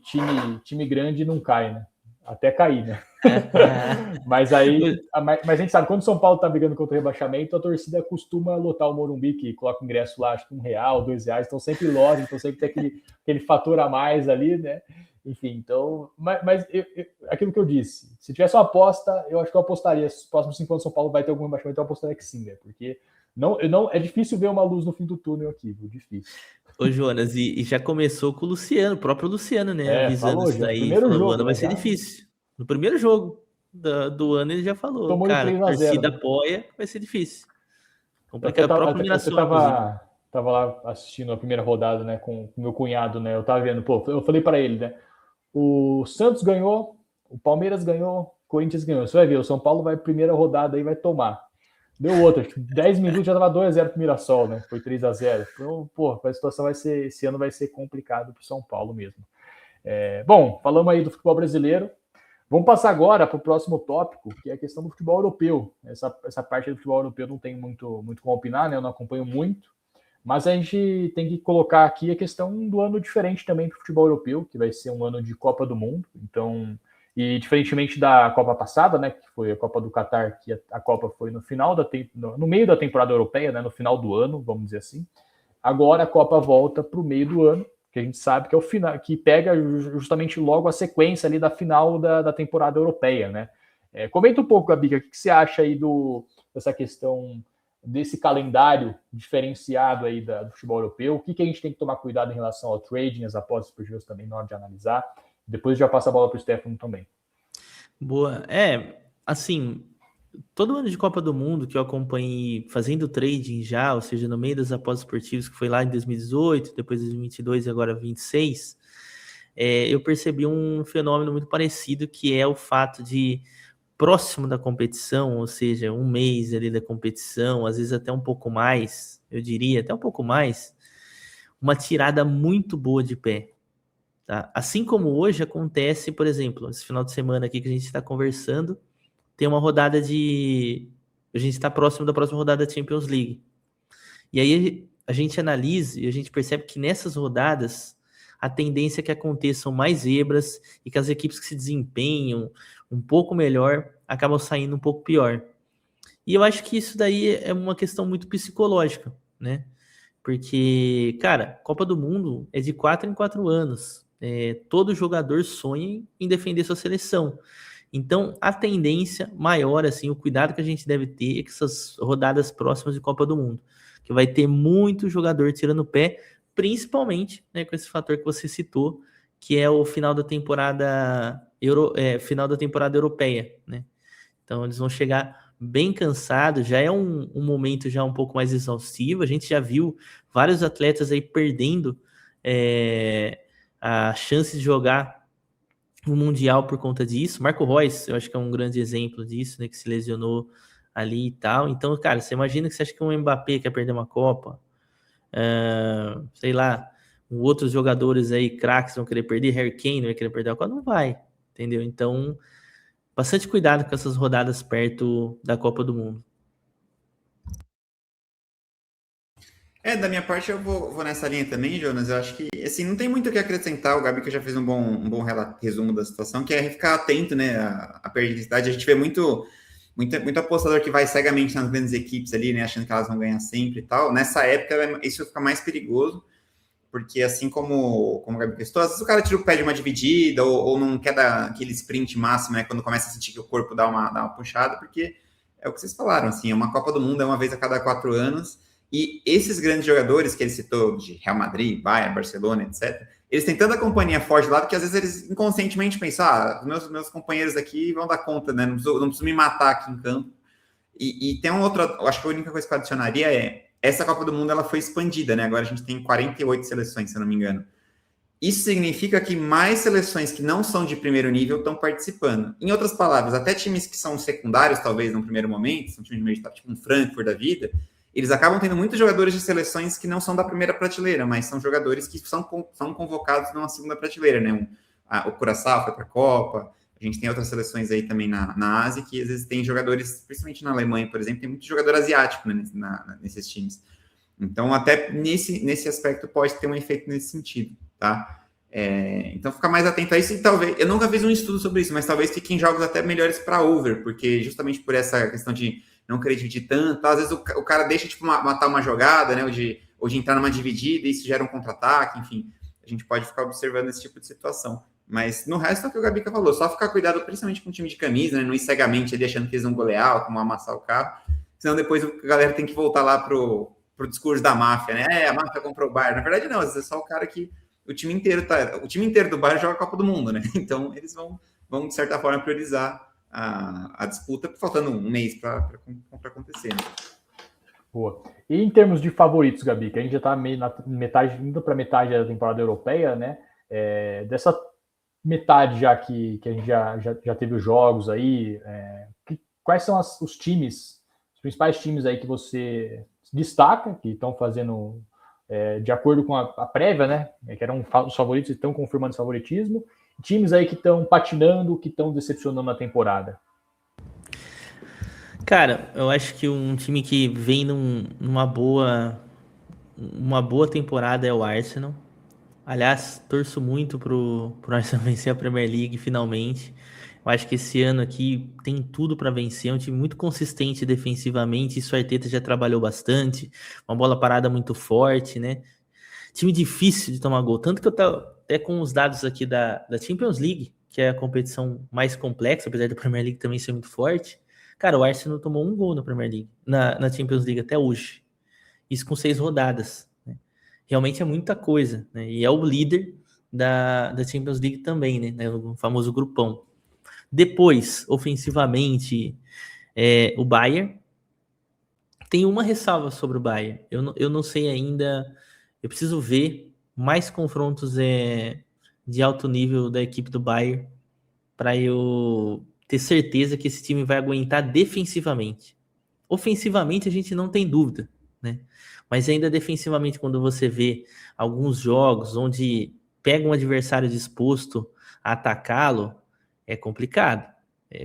time grande não cai, né? Até cair, né? Mas a gente sabe, quando o São Paulo tá brigando contra o rebaixamento, a torcida costuma lotar o Morumbi, que coloca o ingresso lá, acho que R$1, R$2, então sempre loja, então sempre tem aquele fator a mais ali, né? Enfim, então... Mas aquilo que eu disse, se tivesse uma aposta, eu acho que eu apostaria, se os próximos 5 anos o São Paulo vai ter algum rebaixamento, eu apostaria que sim, né? Porque não, é difícil ver uma luz no fim do túnel aqui, viu? Difícil. Ô, Jonas, e já começou com o Luciano, o próprio Luciano, né? Avisando falou, isso daí. Primeiro jogo, o ano vai ser difícil. No primeiro jogo do ano ele já falou, tomou cara, a torcida apoia, vai ser difícil. Complicado. O próprio Mirassol, tava lá assistindo a primeira rodada, né, com o meu cunhado, né? Eu tava vendo, eu falei para ele, né? O Santos ganhou, o Palmeiras ganhou, o Corinthians ganhou. Você vai ver, o São Paulo vai primeira rodada aí, vai tomar. Deu outra, 10 minutos já tava 2-0 pro Mirassol, né? Foi 3-0. Então, a situação esse ano vai ser complicado pro São Paulo mesmo. Bom, falamos aí do futebol brasileiro. Vamos passar agora para o próximo tópico, que é a questão do futebol europeu. Essa parte do futebol europeu não tem muito como opinar, né? Eu não acompanho muito, mas a gente tem que colocar aqui a questão do ano diferente também para o futebol europeu, que vai ser um ano de Copa do Mundo. Então, e diferentemente da Copa passada, né, que foi a Copa do Catar, que a Copa foi no meio da temporada europeia, né, no final do ano, vamos dizer assim. Agora a Copa volta para o meio do ano, que a gente sabe que é o final, que pega justamente logo a sequência ali da final da temporada europeia, né? Comenta um pouco, Gabica, o que você acha aí dessa questão desse calendário diferenciado aí do futebol europeu? O que a gente tem que tomar cuidado em relação ao trading, as apostas esportivas também na hora de analisar? Depois já passa a bola para o Stefano também. Boa. Assim, todo ano de Copa do Mundo que eu acompanhei fazendo trading já, ou seja, no meio das apostas esportivas, que foi lá em 2018, depois 2022 e agora 2026, eu percebi um fenômeno muito parecido, que é o fato de, próximo da competição, ou seja, um mês ali da competição, às vezes até um pouco mais, eu diria, até um pouco mais, uma tirada muito boa de pé. Tá? Assim como hoje acontece, por exemplo, esse final de semana aqui que a gente está conversando, tem uma rodada de... A gente está próximo da próxima rodada da Champions League. E aí a gente analisa e a gente percebe que nessas rodadas a tendência é que aconteçam mais zebras e que as equipes que se desempenham um pouco melhor acabam saindo um pouco pior. E eu acho que isso daí é uma questão muito psicológica, né? Porque, cara, Copa do Mundo é de 4 em 4 anos. Todo jogador sonha em defender sua seleção. Então, a tendência maior, assim, o cuidado que a gente deve ter é que essas rodadas próximas de Copa do Mundo, que vai ter muito jogador tirando o pé, principalmente, né, com esse fator que você citou, que é o final da temporada europeia, né? Então, eles vão chegar bem cansados, já é um momento já um pouco mais exaustivo, a gente já viu vários atletas aí perdendo a chance de jogar o Mundial por conta disso. Marco Reus, eu acho que é um grande exemplo disso, né, que se lesionou ali e tal. Então, cara, você imagina que você acha que um Mbappé quer perder uma Copa? Sei lá, outros jogadores aí, craques, vão querer perder, Harry Kane vai querer perder a Copa? Não vai, entendeu? Então, bastante cuidado com essas rodadas perto da Copa do Mundo. Da minha parte eu vou nessa linha também, Jonas. Eu acho que, assim, não tem muito o que acrescentar. O Gabi que já fez um bom resumo da situação, que é ficar atento, né, à periodicidade. A gente vê muito apostador que vai cegamente nas grandes equipes ali, né, achando que elas vão ganhar sempre e tal. Nessa época, isso fica mais perigoso, porque assim como o Gabi questou, às vezes o cara tira o pé de uma dividida ou não quer dar aquele sprint máximo, né, quando começa a sentir que o corpo dá uma puxada, porque é o que vocês falaram, assim, uma Copa do Mundo é uma vez a cada 4 anos, e esses grandes jogadores que ele citou, de Real Madrid, Bayern, Barcelona, etc., eles têm tanta companhia forte lá que às vezes eles inconscientemente pensam, meus companheiros aqui vão dar conta, né? Não preciso me matar aqui em campo. E tem uma outra, acho que a única coisa que eu adicionaria essa Copa do Mundo ela foi expandida, né? Agora a gente tem 48 seleções, se eu não me engano. Isso significa que mais seleções que não são de primeiro nível estão participando. Em outras palavras, até times que são secundários, talvez, no primeiro momento, são times de meio tipo um Frankfurt da vida, eles acabam tendo muitos jogadores de seleções que não são da primeira prateleira, mas são jogadores que são convocados numa segunda prateleira, né? O Curaçao foi para a Copa, a gente tem outras seleções aí também na Ásia, que às vezes tem jogadores, principalmente na Alemanha, por exemplo, tem muito jogador asiático, né, nesses times. Então, até nesse aspecto pode ter um efeito nesse sentido, tá? Então, ficar mais atento a isso e talvez... Eu nunca fiz um estudo sobre isso, mas talvez fiquem jogos até melhores para over, porque justamente por essa questão de não querer dividir tanto, às vezes o cara deixa tipo, matar uma jogada, né, ou de entrar numa dividida e isso gera um contra-ataque, enfim, a gente pode ficar observando esse tipo de situação. Mas no resto é o que o Gabica falou, só ficar cuidado principalmente com o time de camisa, né, não ir cegamente ali achando que eles vão golear ou como amassar o carro, senão depois a galera tem que voltar lá pro discurso da máfia, né, a máfia comprou o Bayern, na verdade não, às vezes é só o cara que o time inteiro do Bayern joga a Copa do Mundo, né, então eles vão de certa forma priorizar a disputa, faltando um mês para acontecer. Né? Boa. E em termos de favoritos, Gabi, que a gente já está meio na metade, indo para metade da temporada europeia, né? Dessa metade já que a gente já teve os jogos aí, quais são os times, os principais times aí que você destaca, que estão fazendo de acordo com a prévia, né? Que eram os favoritos e estão confirmando esse favoritismo. Times aí que estão patinando, que estão decepcionando na temporada. Cara, eu acho que um time que vem numa boa temporada é o Arsenal. Aliás, torço muito pro Arsenal vencer a Premier League finalmente. Eu acho que esse ano aqui tem tudo para vencer. É um time muito consistente defensivamente. Isso o Arteta já trabalhou bastante. Uma bola parada muito forte, né? Time difícil de tomar gol. Tanto que eu tô até com os dados aqui da Champions League, que é a competição mais complexa, apesar da Premier League também ser muito forte, cara, o Arsenal tomou um gol na Premier League, na Champions League até hoje. Isso com 6 rodadas, né? Realmente é muita coisa, né? E é o líder da Champions League também, né? O famoso grupão. Depois, ofensivamente, o Bayern. Tem uma ressalva sobre o Bayern. Eu não sei ainda. Eu preciso ver mais confrontos de alto nível da equipe do Bayern para eu ter certeza que esse time vai aguentar defensivamente. Ofensivamente, a gente não tem dúvida, né? Mas ainda defensivamente, quando você vê alguns jogos onde pega um adversário disposto a atacá-lo, é complicado.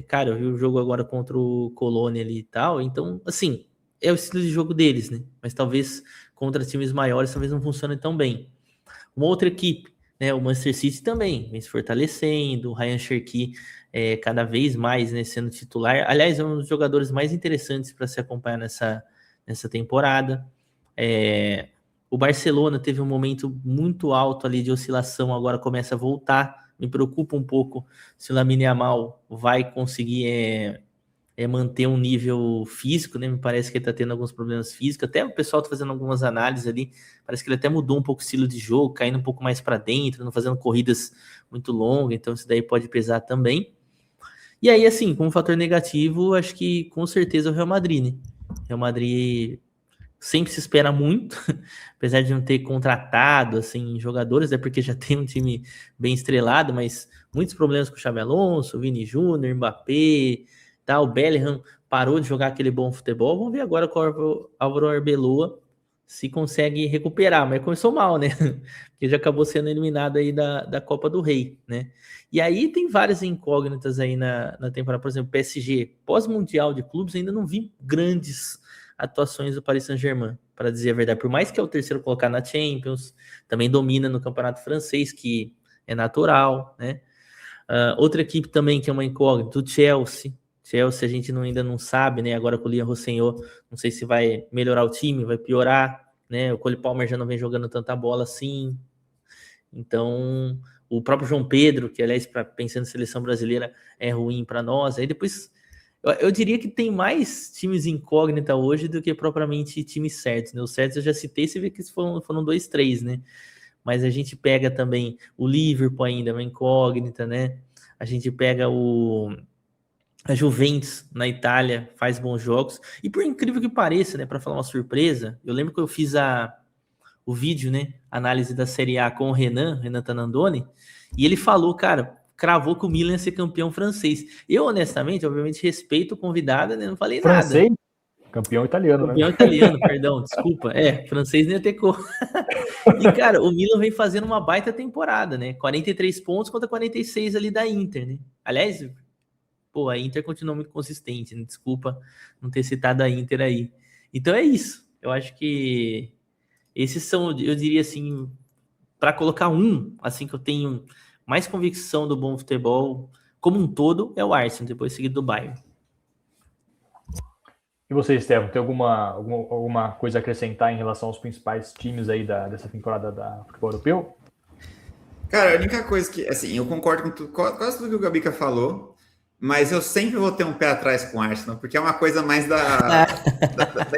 Cara, eu vi o jogo agora contra o Colônia ali e tal, então, assim, é o estilo de jogo deles, né? Mas talvez contra times maiores, talvez não funcione tão bem. Uma outra equipe, né? O Manchester City também vem se fortalecendo, o Ryan Cherki cada vez mais, né, sendo titular. Aliás, é um dos jogadores mais interessantes para se acompanhar nessa temporada. O Barcelona teve um momento muito alto ali de oscilação, agora começa a voltar. Me preocupa um pouco se o Lamine Yamal vai conseguir manter um nível físico, né? Me parece que ele tá tendo alguns problemas físicos. Até o pessoal tá fazendo algumas análises ali. Parece que ele até mudou um pouco o estilo de jogo, caindo um pouco mais para dentro, não fazendo corridas muito longas. Então isso daí pode pesar também. E aí, assim, como fator negativo, acho que com certeza o Real Madrid, né? O Real Madrid sempre se espera muito, apesar de não ter contratado assim jogadores, é porque já tem um time bem estrelado, mas muitos problemas com o Xabi Alonso, o Vini Júnior, Mbappé, tá, o Bellingham parou de jogar aquele bom futebol. Vamos ver agora com o Álvaro Arbeloa se consegue recuperar, mas começou mal, né? Porque já acabou sendo eliminado aí da Copa do Rei, né? E aí tem várias incógnitas aí na temporada, por exemplo, PSG, pós-mundial de clubes, ainda não vi grandes atuações do Paris Saint-Germain, para dizer a verdade. Por mais que é o terceiro colocado na Champions, também domina no campeonato francês, que é natural, né? Outra equipe também que é uma incógnita, o Chelsea. Chelsea a gente ainda não sabe, né? Agora com o Liam Rosselló, não sei se vai melhorar o time, vai piorar, né? O Cole Palmer já não vem jogando tanta bola assim. Então, o próprio João Pedro, que aliás, pensando em seleção brasileira, é ruim para nós. Aí depois, eu diria que tem mais times incógnita hoje do que propriamente times certos, né? Os certos eu já citei, você vê que foram 2, 3, né? Mas a gente pega também o Liverpool ainda, uma incógnita, né? A gente pega a Juventus na Itália, faz bons jogos. E por incrível que pareça, né? Para falar uma surpresa, eu lembro que eu fiz o vídeo, né? Análise da Série A com o Renan Tanandoni, e ele falou, cara, cravou que o Milan ia ser campeão francês. Eu, honestamente, obviamente, respeito o convidado, né? Não falei Francês? nada. Campeão italiano, Campeão né? italiano, perdão, desculpa. Francês nem ia ter cor. E, cara, o Milan vem fazendo uma baita temporada, né? 43 pontos contra 46 ali da Inter, né? Aliás, a Inter continua muito consistente, né? Desculpa não ter citado a Inter aí. Então é isso. Eu acho que esses são, eu diria assim, para colocar assim, que eu tenho mais convicção do bom futebol como um todo, é o Arsenal, depois seguido do Bayern. E você, Estevam, tem alguma coisa a acrescentar em relação aos principais times aí dessa temporada da futebol europeu? Cara, a única coisa que, assim, eu concordo com quase tudo que o Gabica falou, mas eu sempre vou ter um pé atrás com o Arsenal, porque é uma coisa mais da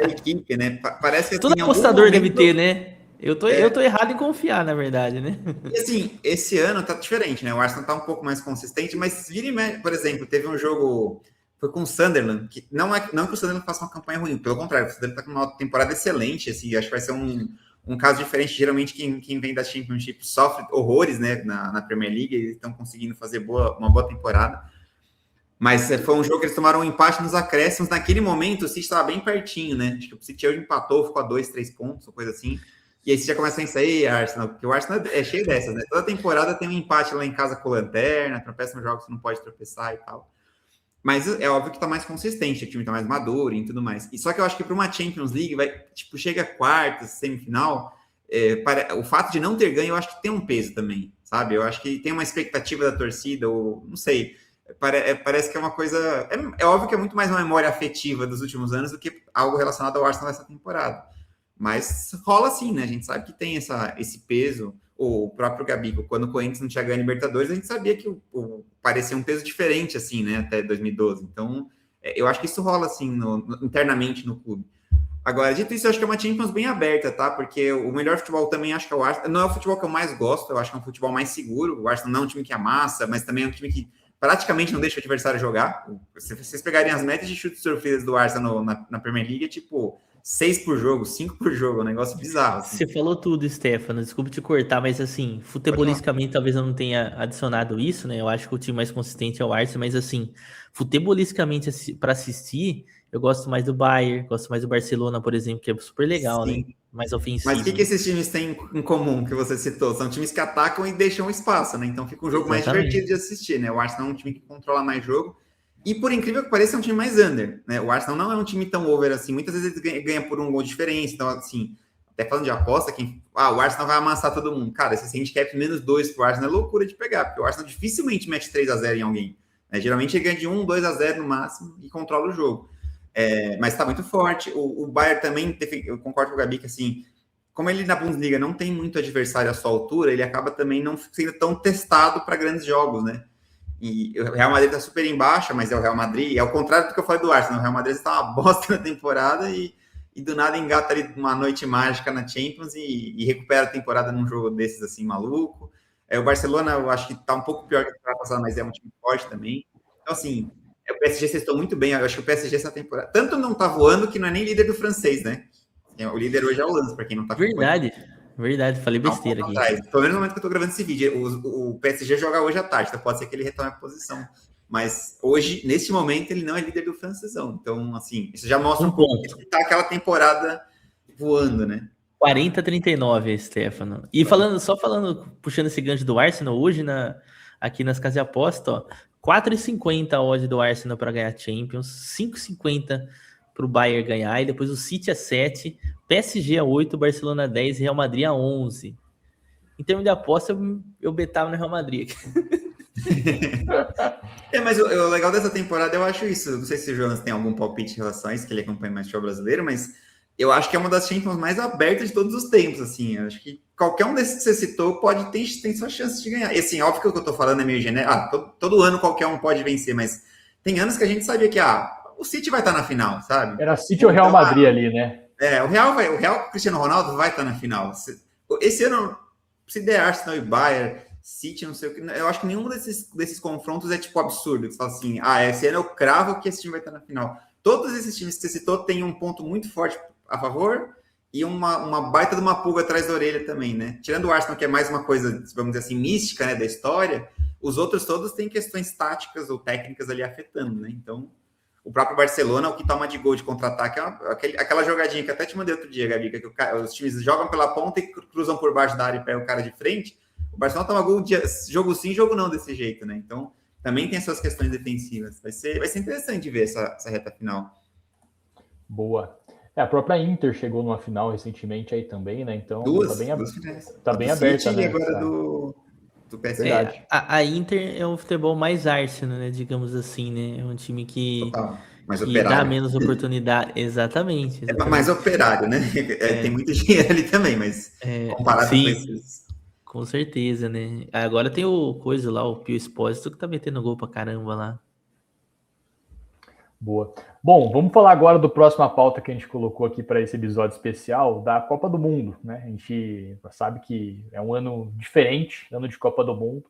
equipe, né? Parece que assim, todo apostador deve ter, né? Eu tô errado em confiar, na verdade, né? E assim, esse ano tá diferente, né? O Arsenal tá um pouco mais consistente, mas vira e mexe, por exemplo, teve um jogo, foi com o Sunderland, que não que o Sunderland faça uma campanha ruim, pelo contrário, o Sunderland tá com uma temporada excelente, assim, acho que vai ser um caso diferente. Geralmente quem vem da Championship sofre horrores, né, na Premier League, eles estão conseguindo fazer uma boa temporada. Mas foi um jogo que eles tomaram um empate nos acréscimos. Naquele momento, o City estava bem pertinho, né? Acho que o City empatou, ficou a 2, 3 pontos, ou coisa assim. E aí você já começa a pensar, Arsenal, porque o Arsenal é cheio dessas, né? Toda temporada tem um empate lá em casa com a lanterna, tropeça no jogo que você não pode tropeçar e tal. Mas é óbvio que tá mais consistente, o time tá mais maduro e tudo mais. E só que eu acho que para uma Champions League, chega a quarta, semifinal, o fato de não ter ganho, eu acho que tem um peso também, sabe? Eu acho que tem uma expectativa da torcida, ou não sei, parece que é uma coisa... É óbvio que é muito mais uma memória afetiva dos últimos anos do que algo relacionado ao Arsenal nessa temporada. Mas rola assim, né? A gente sabe que tem esse peso. o próprio Gabico, quando o Corinthians não tinha ganho a Libertadores, a gente sabia que parecia um peso diferente, assim, né, até 2012. Então, eu acho que isso rola, assim, internamente no clube. Agora, dito isso, eu acho que é uma Champions bem aberta, tá? Porque o melhor futebol também acho que é o Arsenal. Não é o futebol que eu mais gosto, eu acho que é um futebol mais seguro. O Arsenal não é um time que amassa, mas também é um time que praticamente não deixa o adversário jogar. Se vocês pegarem as médias de chutes sofridas do Arsenal na Premier League, é tipo 6 por jogo, 5 por jogo, é um negócio bizarro. Assim. Você falou tudo, Stefano. Desculpa te cortar, mas assim, futebolisticamente talvez eu não tenha adicionado isso, né? Eu acho que o time mais consistente é o Arsenal, mas assim, futebolisticamente para assistir, eu gosto mais do Bayern, gosto mais do Barcelona, por exemplo, que é super legal, Sim. né? Mais ofensivo. Mas o que esses times têm em comum que você citou? São times que atacam e deixam espaço, né? Então fica um jogo mais divertido de assistir, né? O Arsenal é um time que controla mais jogo. E por incrível que pareça, é um time mais under, né? O Arsenal não é um time tão over assim. Muitas vezes ele ganha por um gol de diferença. Então, assim, até falando de aposta, o Arsenal vai amassar todo mundo. Cara, esse handicap -2 pro Arsenal é loucura de pegar, porque o Arsenal dificilmente mete 3-0 em alguém. Né? Geralmente ele ganha de 1-2-0 no máximo e controla o jogo. Mas tá muito forte. O Bayern também, eu concordo com o Gabi que assim, como ele na Bundesliga não tem muito adversário à sua altura, ele acaba também não sendo tão testado para grandes jogos, né? E o Real Madrid tá super em baixa, mas é o Real Madrid. É o contrário do que eu falei do Arsenal. O Real Madrid está uma bosta na temporada e do nada engata ali uma noite mágica na Champions e recupera a temporada num jogo desses assim, maluco. O Barcelona, eu acho que tá um pouco pior que a temporada passada, mas é um time forte também. Então, assim, o PSG testou muito bem. Eu acho que o PSG essa temporada... Tanto não tá voando que não é nem líder do francês, né? O líder hoje é o Lance, para quem não tá Verdade, falei besteira aqui. Pelo menos no momento que eu tô gravando esse vídeo, o PSG joga hoje à tarde, então pode ser que ele retome a posição. Mas hoje, neste momento, ele não é líder do francesão. Então, assim, isso já mostra um pouco que tá aquela temporada voando, né? 40-39, Stefano. E puxando esse gancho do Arsenal, hoje aqui nas casas de aposta, ó, 4,50 a odd do Arsenal para ganhar Champions, 5,50 para o Bayern ganhar, e depois o City a 7, PSG a 8, Barcelona a 10, Real Madrid a 11. Em termos de aposta, eu betava no Real Madrid. Mas o legal dessa temporada, eu acho isso. Não sei se o Jonas tem algum palpite em relação a isso, que ele acompanha mais o futebol brasileiro, mas eu acho que é uma das Champions mais abertas de todos os tempos, assim. Eu acho que qualquer um desses que você citou tem sua chance de ganhar. E assim, óbvio que o que eu tô falando é meio genérico. Todo ano qualquer um pode vencer, mas tem anos que a gente sabia que o City vai estar na final, sabe? Era City ou Real Madrid ali, né? O Real Cristiano Ronaldo vai estar na final. Esse ano, se der Arsenal e Bayern, City, não sei o que, eu acho que nenhum desses confrontos é tipo absurdo. Você fala assim, esse ano eu cravo que esse time vai estar na final. Todos esses times que você citou têm um ponto muito forte a favor e uma baita de uma pulga atrás da orelha também, né? Tirando o Arsenal, que é mais uma coisa, vamos dizer assim, mística, né, da história, os outros todos têm questões táticas ou técnicas ali afetando, né? Então, o próprio Barcelona, o que toma de gol de contra-ataque, é aquela jogadinha que até te mandei outro dia, Gabi, que os times jogam pela ponta e cruzam por baixo da área e pegam o cara de frente. O Barcelona toma gol jogo sim, jogo não desse jeito, né? Então, também tem suas questões defensivas. Vai ser interessante ver essa reta final. Boa. A própria Inter chegou numa final recentemente aí também, né? Então, tá bem aberta, né? Agora do PSG. A Inter é um futebol mais Arsenal, né? Digamos assim, né? É um time que dá menos oportunidade. Exatamente. É mais operário, né? Tem muito dinheiro ali também, mas comparado com esses... Com certeza, né? Agora tem o coisa lá, o Pio Expósito, que tá metendo gol pra caramba lá. Boa. Bom, vamos falar agora do próxima pauta que a gente colocou aqui para esse episódio especial da Copa do Mundo, né? A gente sabe que é um ano diferente, ano de Copa do Mundo,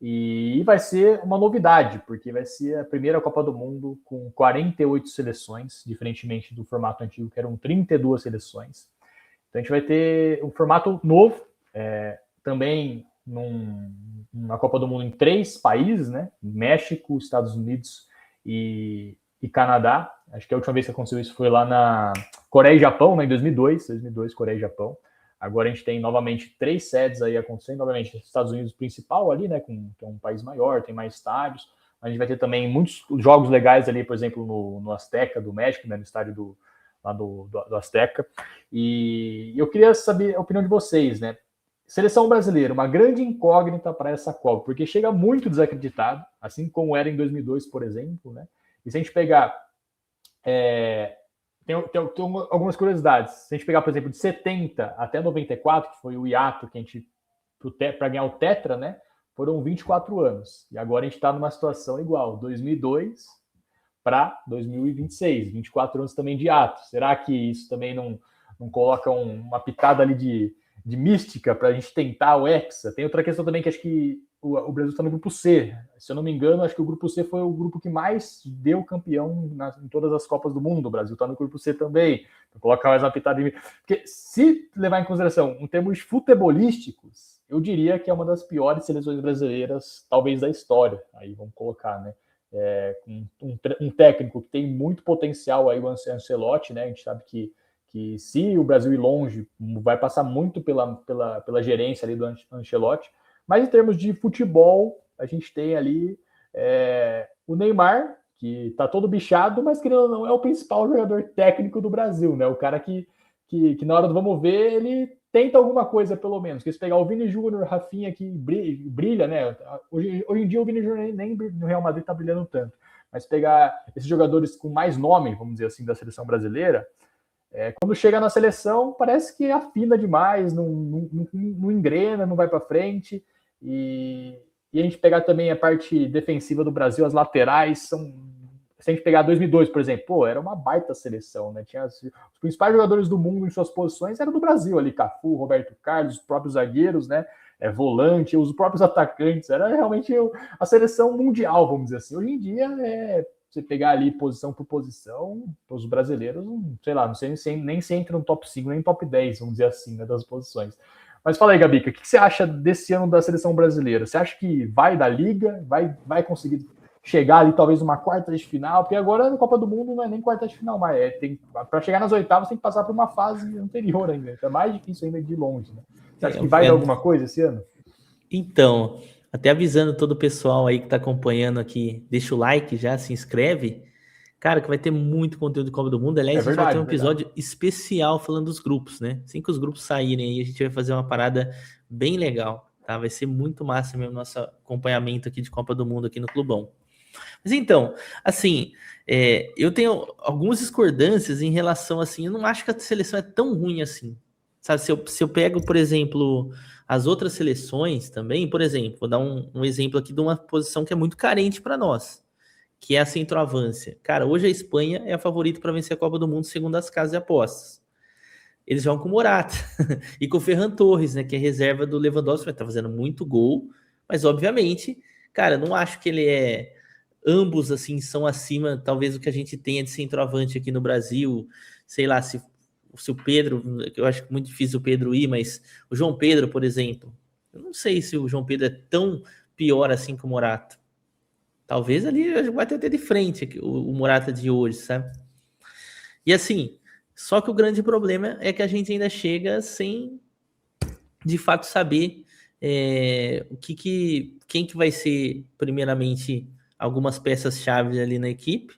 e vai ser uma novidade, porque vai ser a primeira Copa do Mundo com 48 seleções, diferentemente do formato antigo, que eram 32 seleções. Então a gente vai ter um formato novo, também numa Copa do Mundo em 3 países, né? México, Estados Unidos e Canadá. Acho que a última vez que aconteceu isso foi lá na Coreia e Japão, né, em 2002, Coreia e Japão. Agora a gente tem novamente 3 sedes aí acontecendo, obviamente Estados Unidos principal ali, né, que é um país maior, tem mais estádios. A gente vai ter também muitos jogos legais ali, por exemplo, no Azteca do México, né, no estádio do Azteca. E eu queria saber a opinião de vocês, né? Seleção brasileira, uma grande incógnita para essa Copa, porque chega muito desacreditado, assim como era em 2002, por exemplo, né? E se a gente pegar... Tem algumas curiosidades. Se a gente pegar, por exemplo, de 70 até 94, que foi o hiato que a gente para ganhar o Tetra, né? Foram 24 anos. E agora a gente está numa situação igual, 2002 para 2026, 24 anos também de ato. Será que isso também não coloca uma pitada ali de mística para a gente tentar o Hexa? Tem outra questão também que acho que o Brasil está no grupo C. Se eu não me engano, acho que o grupo C foi o grupo que mais deu campeão em todas as Copas do Mundo. O Brasil está no grupo C também. Vou colocar mais uma pitada de... Porque se levar em consideração em termos futebolísticos, eu diria que é uma das piores seleções brasileiras, talvez, da história. Aí vamos colocar, né? Um técnico que tem muito potencial aí, o Ancelotti, né? A gente sabe que se o Brasil ir longe, vai passar muito pela gerência ali do Ancelotti. Mas em termos de futebol, a gente tem ali o Neymar, que tá todo bichado, mas que não é o principal jogador técnico do Brasil, né? O cara que na hora do vamos ver, ele tenta alguma coisa, pelo menos. Que se pegar o Vini Júnior, Rafinha, que brilha, né? Hoje em dia o Vini Júnior nem no Real Madrid tá brilhando tanto. Mas pegar esses jogadores com mais nome, vamos dizer assim, da seleção brasileira, quando chega na seleção, parece que afina demais, não engrena, não vai para frente. E a gente pegar também a parte defensiva do Brasil, as laterais são... Se a gente pegar 2002, por exemplo, era uma baita seleção, né? Tinha os principais jogadores do mundo em suas posições eram do Brasil ali, Cafu, Roberto Carlos, os próprios zagueiros, né? Volante, os próprios atacantes, era realmente a seleção mundial, vamos dizer assim. Hoje em dia, você pegar ali posição por posição, os brasileiros, sei lá, não sei nem se entra no top 5, nem top 10, vamos dizer assim, né, das posições. Mas fala aí, Gabica, o que você acha desse ano da seleção brasileira? Você acha que vai dar liga? Vai conseguir chegar ali talvez numa quarta de final? Porque agora na Copa do Mundo não é nem quarta de final, mas para chegar nas oitavas tem que passar por uma fase anterior ainda. Então é mais difícil ainda de longe, né? Você acha que vai dar alguma coisa esse ano? Então, até avisando todo o pessoal aí que está acompanhando aqui, deixa o like já, se inscreve. Cara, que vai ter muito conteúdo de Copa do Mundo. Aliás, a gente vai ter um episódio especial falando dos grupos, né? Assim que os grupos saírem aí, a gente vai fazer uma parada bem legal, tá? Vai ser muito massa mesmo nosso acompanhamento aqui de Copa do Mundo aqui no Clubão. Mas então, assim, eu tenho algumas discordâncias em relação, assim, eu não acho que a seleção é tão ruim assim. Sabe, se eu pego, por exemplo, as outras seleções também, por exemplo, vou dar um exemplo aqui de uma posição que é muito carente para nós, que é a centroavância. Cara, hoje a Espanha é a favorita para vencer a Copa do Mundo, segundo as casas de apostas. Eles jogam com o Morata e com o Ferran Torres, né, que é reserva do Lewandowski, tá fazendo muito gol, mas obviamente, cara, não acho que ele ambos, assim, são acima, talvez, do que a gente tenha de centroavante aqui no Brasil. Sei lá, se o Pedro, eu acho muito difícil o Pedro ir, mas o João Pedro, por exemplo, eu não sei se o João Pedro é tão pior assim que o Morata. Talvez ali vai ter de frente o Morata de hoje, sabe? E assim, só que o grande problema é que a gente ainda chega sem, de fato, saber quem que vai ser, primeiramente, algumas peças-chave ali na equipe.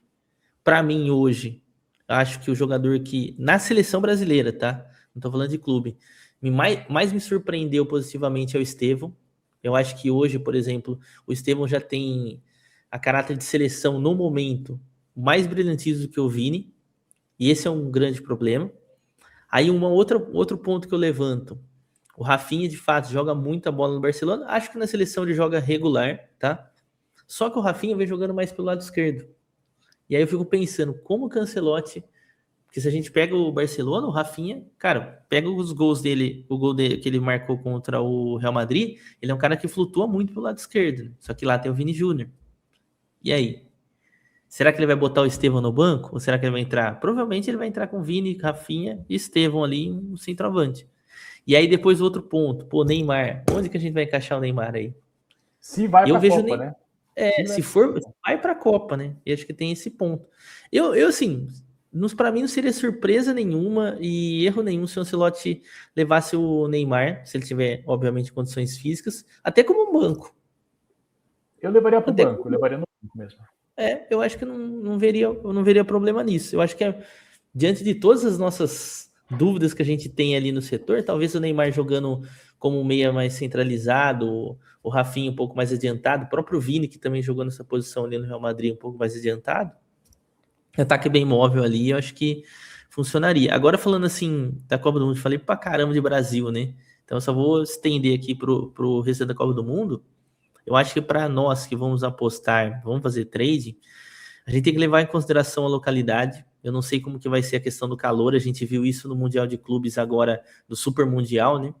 Para mim, hoje, acho que o jogador que, na seleção brasileira, tá? Não tô falando de clube, mais me surpreendeu positivamente é o Estevão. Eu acho que hoje, por exemplo, o Estevão já tem a caráter de seleção no momento mais brilhantismo do que o Vini, e esse é um grande problema. Aí outro ponto que eu levanto, o Rafinha de fato joga muita bola no Barcelona, acho que na seleção ele joga regular, tá? Só que o Rafinha vem jogando mais pelo lado esquerdo. E aí eu fico pensando, como o Ancelotti, porque se a gente pega o Barcelona, o Rafinha, cara, pega os gols dele, o gol dele que ele marcou contra o Real Madrid, ele é um cara que flutua muito pelo lado esquerdo, né? Só que lá tem o Vini Júnior. E aí? Será que ele vai botar o Estevão no banco? Ou será que ele vai entrar? Provavelmente ele vai entrar com Vini, Rafinha e Estevão ali no centroavante. E aí depois outro ponto, pô, Neymar. Onde que a gente vai encaixar o Neymar aí? Se vai para a Copa, né? Se for, vai para a Copa, né? E acho que tem esse ponto. Eu assim, para mim não seria surpresa nenhuma e erro nenhum se o Ancelotti levasse o Neymar, se ele tiver, obviamente, condições físicas, até como banco. Eu levaria para o banco, eu levaria no banco mesmo. Eu acho que eu não veria problema nisso. Eu acho que diante de todas as nossas dúvidas que a gente tem ali no setor, talvez o Neymar jogando como meia mais centralizado, o Rafinha um pouco mais adiantado, o próprio Vini, que também jogou nessa posição ali no Real Madrid, um pouco mais adiantado, ataque bem móvel ali, eu acho que funcionaria. Agora falando assim da Copa do Mundo, falei pra caramba de Brasil, né? Então, eu só vou estender aqui pro restante da Copa do Mundo. Eu acho que para nós que vamos apostar, vamos fazer trading, a gente tem que levar em consideração a localidade. Eu não sei como que vai ser a questão do calor, a gente viu isso no Mundial de Clubes agora, do Super Mundial, né?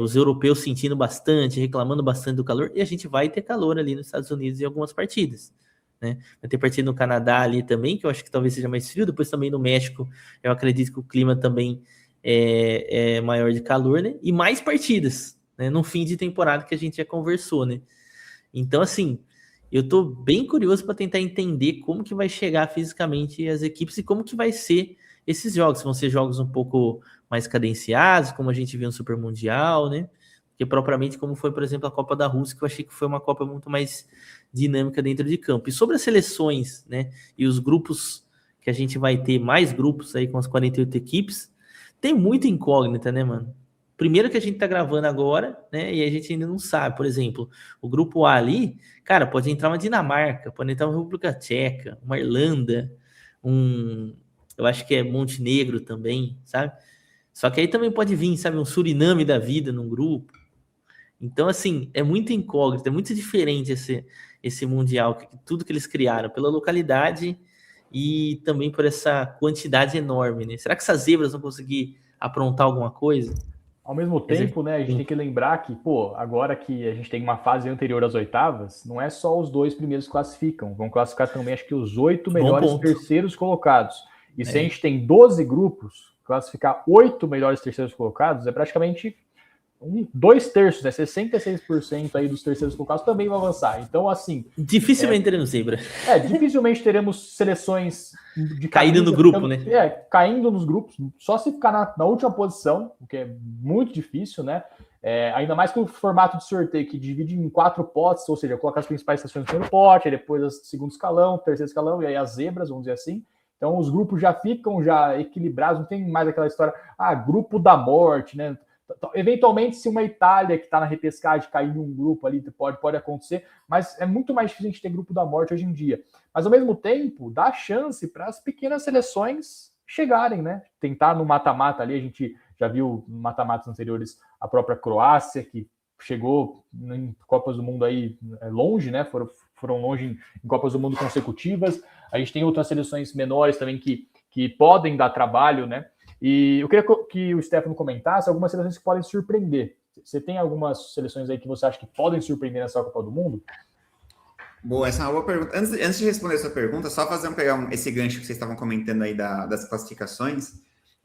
Os europeus sentindo bastante, reclamando bastante do calor, e a gente vai ter calor ali nos Estados Unidos em algumas partidas, né? Vai ter partida no Canadá ali também, que eu acho que talvez seja mais frio, depois também no México, eu acredito que o clima também é maior de calor, né? E mais partidas, né? No fim de temporada que a gente já conversou, né? Então, assim, eu tô bem curioso para tentar entender como que vai chegar fisicamente as equipes e como que vai ser esses jogos. Vão ser jogos um pouco mais cadenciados, como a gente viu no Super Mundial, né? Que propriamente como foi, por exemplo, a Copa da Rússia, que eu achei que foi uma Copa muito mais dinâmica dentro de campo. E sobre as seleções, né? E os grupos que a gente vai ter, mais grupos aí com as 48 equipes, tem muita incógnita, né, mano? Primeiro que a gente tá gravando agora, né? E a gente ainda não sabe. Por exemplo, o grupo A ali, cara, pode entrar uma Dinamarca, pode entrar uma República Tcheca, uma Irlanda, eu acho que é Montenegro também, sabe? Só que aí também pode vir, sabe, um Suriname da vida num grupo. Então, assim, é muito incógnito, é muito diferente esse Mundial, tudo que eles criaram, pela localidade e também por essa quantidade enorme, né? Será que essas zebras vão conseguir aprontar alguma coisa? Ao mesmo tempo, né, a gente tem que lembrar que, agora que a gente tem uma fase anterior às oitavas, não é só os 2 primeiros que classificam, vão classificar também, acho que os 8 melhores terceiros colocados. E se a gente tem 12 grupos, classificar 8 melhores terceiros colocados é praticamente 2/3, né? 66% aí dos terceiros colocados também vão avançar. Então, assim... Dificilmente teremos zebra. Dificilmente teremos seleções de caindo no grupo, né? Caindo nos grupos, só se ficar na última posição, o que é muito difícil, né? Ainda mais com o formato de sorteio, que divide em 4 potes, ou seja, coloca as principais seleções no primeiro pote, aí depois o segundo escalão, terceiro escalão, e aí as zebras, vamos dizer assim. Então, os grupos já ficam equilibrados, não tem mais aquela história, grupo da morte, né? Eventualmente, se uma Itália que está na repescagem cair em um grupo ali, pode acontecer, mas é muito mais difícil a gente ter grupo da morte hoje em dia. Mas, ao mesmo tempo, dá chance para as pequenas seleções chegarem, né? Tentar no mata-mata ali, a gente já viu em mata-matas anteriores a própria Croácia, que chegou em Copas do Mundo aí longe, né? Foram longe em Copas do Mundo consecutivas. A gente tem outras seleções menores também que podem dar trabalho, né? E eu queria que o Stefano comentasse algumas seleções que podem surpreender. Você tem algumas seleções aí que você acha que podem surpreender nessa Copa do Mundo? Boa, essa é uma boa pergunta. Antes de responder essa pergunta, só pegar esse gancho que vocês estavam comentando aí das classificações.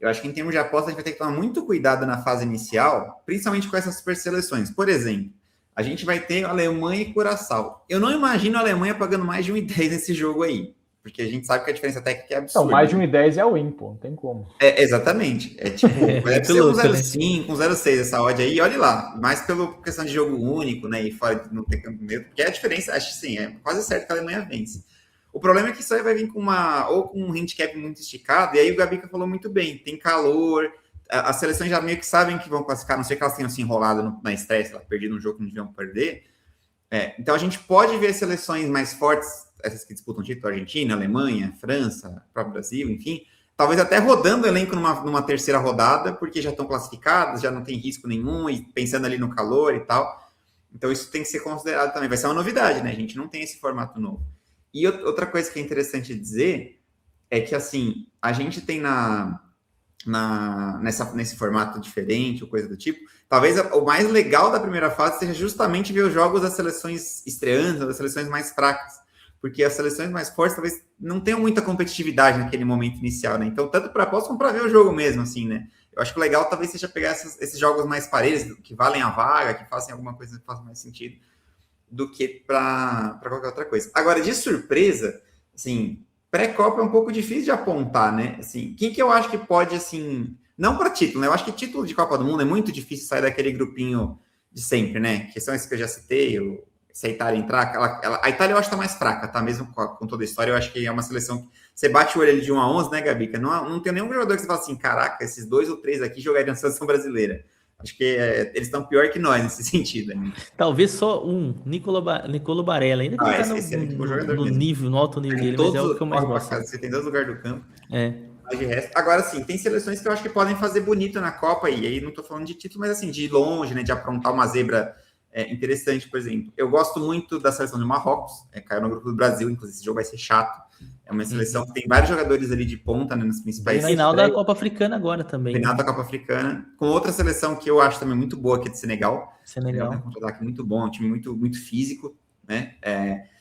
Eu acho que em termos de aposta, a gente vai ter que tomar muito cuidado na fase inicial, principalmente com essas super seleções. Por exemplo, a gente vai ter Alemanha e Curaçao. Eu não imagino a Alemanha pagando mais de 1,10 nesse jogo aí. Porque a gente sabe que a diferença técnica é absurda. Então, mais de 1,10 é o win, pô. Não tem como. Exatamente. Tipo, deve ser 1,05, 1,06 essa odd aí. Olha lá. Mais pela questão de jogo único, né? E fora de não ter campo neutro. Porque a diferença, acho que sim, é quase certo que a Alemanha vence. O problema é que isso aí vai vir com um handicap muito esticado. E aí o Gabica falou muito bem. Tem calor. As seleções já meio que sabem que vão classificar. Não sei que elas tenham se enrolado na estresse, perdido um jogo que não deviam perder. Então a gente pode ver seleções mais fortes, essas que disputam título, Argentina, Alemanha, França, próprio Brasil, enfim, talvez até rodando o elenco numa terceira rodada, porque já estão classificadas, já não tem risco nenhum, e pensando ali no calor e tal. Então isso tem que ser considerado também. Vai ser uma novidade, né? A gente não tem esse formato novo. E outra coisa que é interessante dizer é que, assim, a gente tem nesse formato diferente, ou coisa do tipo, talvez o mais legal da primeira fase seja justamente ver os jogos das seleções estreantes, das seleções mais fracas, porque as seleções mais fortes talvez não tenham muita competitividade naquele momento inicial, né? Então, tanto para aposta como para ver o jogo mesmo, assim, né? Eu acho que o legal talvez seja pegar esses jogos mais parelhos, que valem a vaga, que façam alguma coisa que faça mais sentido, do que para qualquer outra coisa. Agora, de surpresa, assim, pré-Copa é um pouco difícil de apontar, né? Assim, quem que eu acho que pode, assim... Não para título, né? Eu acho que título de Copa do Mundo é muito difícil sair daquele grupinho de sempre, né? Que são esses que eu já citei, se a Itália entrar... a Itália eu acho que tá mais fraca, tá? Mesmo com toda a história, eu acho que é uma seleção que... Você bate o olho ali de 1 a 11, né, Gabica? Não tem nenhum jogador que você fala assim, caraca, esses 2 ou 3 aqui jogariam na seleção brasileira. Acho que eles estão pior que nós nesse sentido. Né? Talvez só um, Nicolo Barella, ainda que ele tá no nível, no alto nível dele, mas é o que eu mais gosto. Você tem 2 lugares do campo. Mas de resto, agora sim, tem seleções que eu acho que podem fazer bonito na Copa, e aí não estou falando de título, mas assim, de ir longe, né, de aprontar uma zebra interessante, por exemplo. Eu gosto muito da seleção de Marrocos, caiu no grupo do Brasil, inclusive esse jogo vai ser chato. É uma seleção que tem vários jogadores ali de ponta, né, nos principais... E final da Copa Africana agora também. Final da Copa Africana, com outra seleção que eu acho também muito boa, que é de Senegal. Senegal. Um contra-ataque muito bom, um time muito, muito físico, né?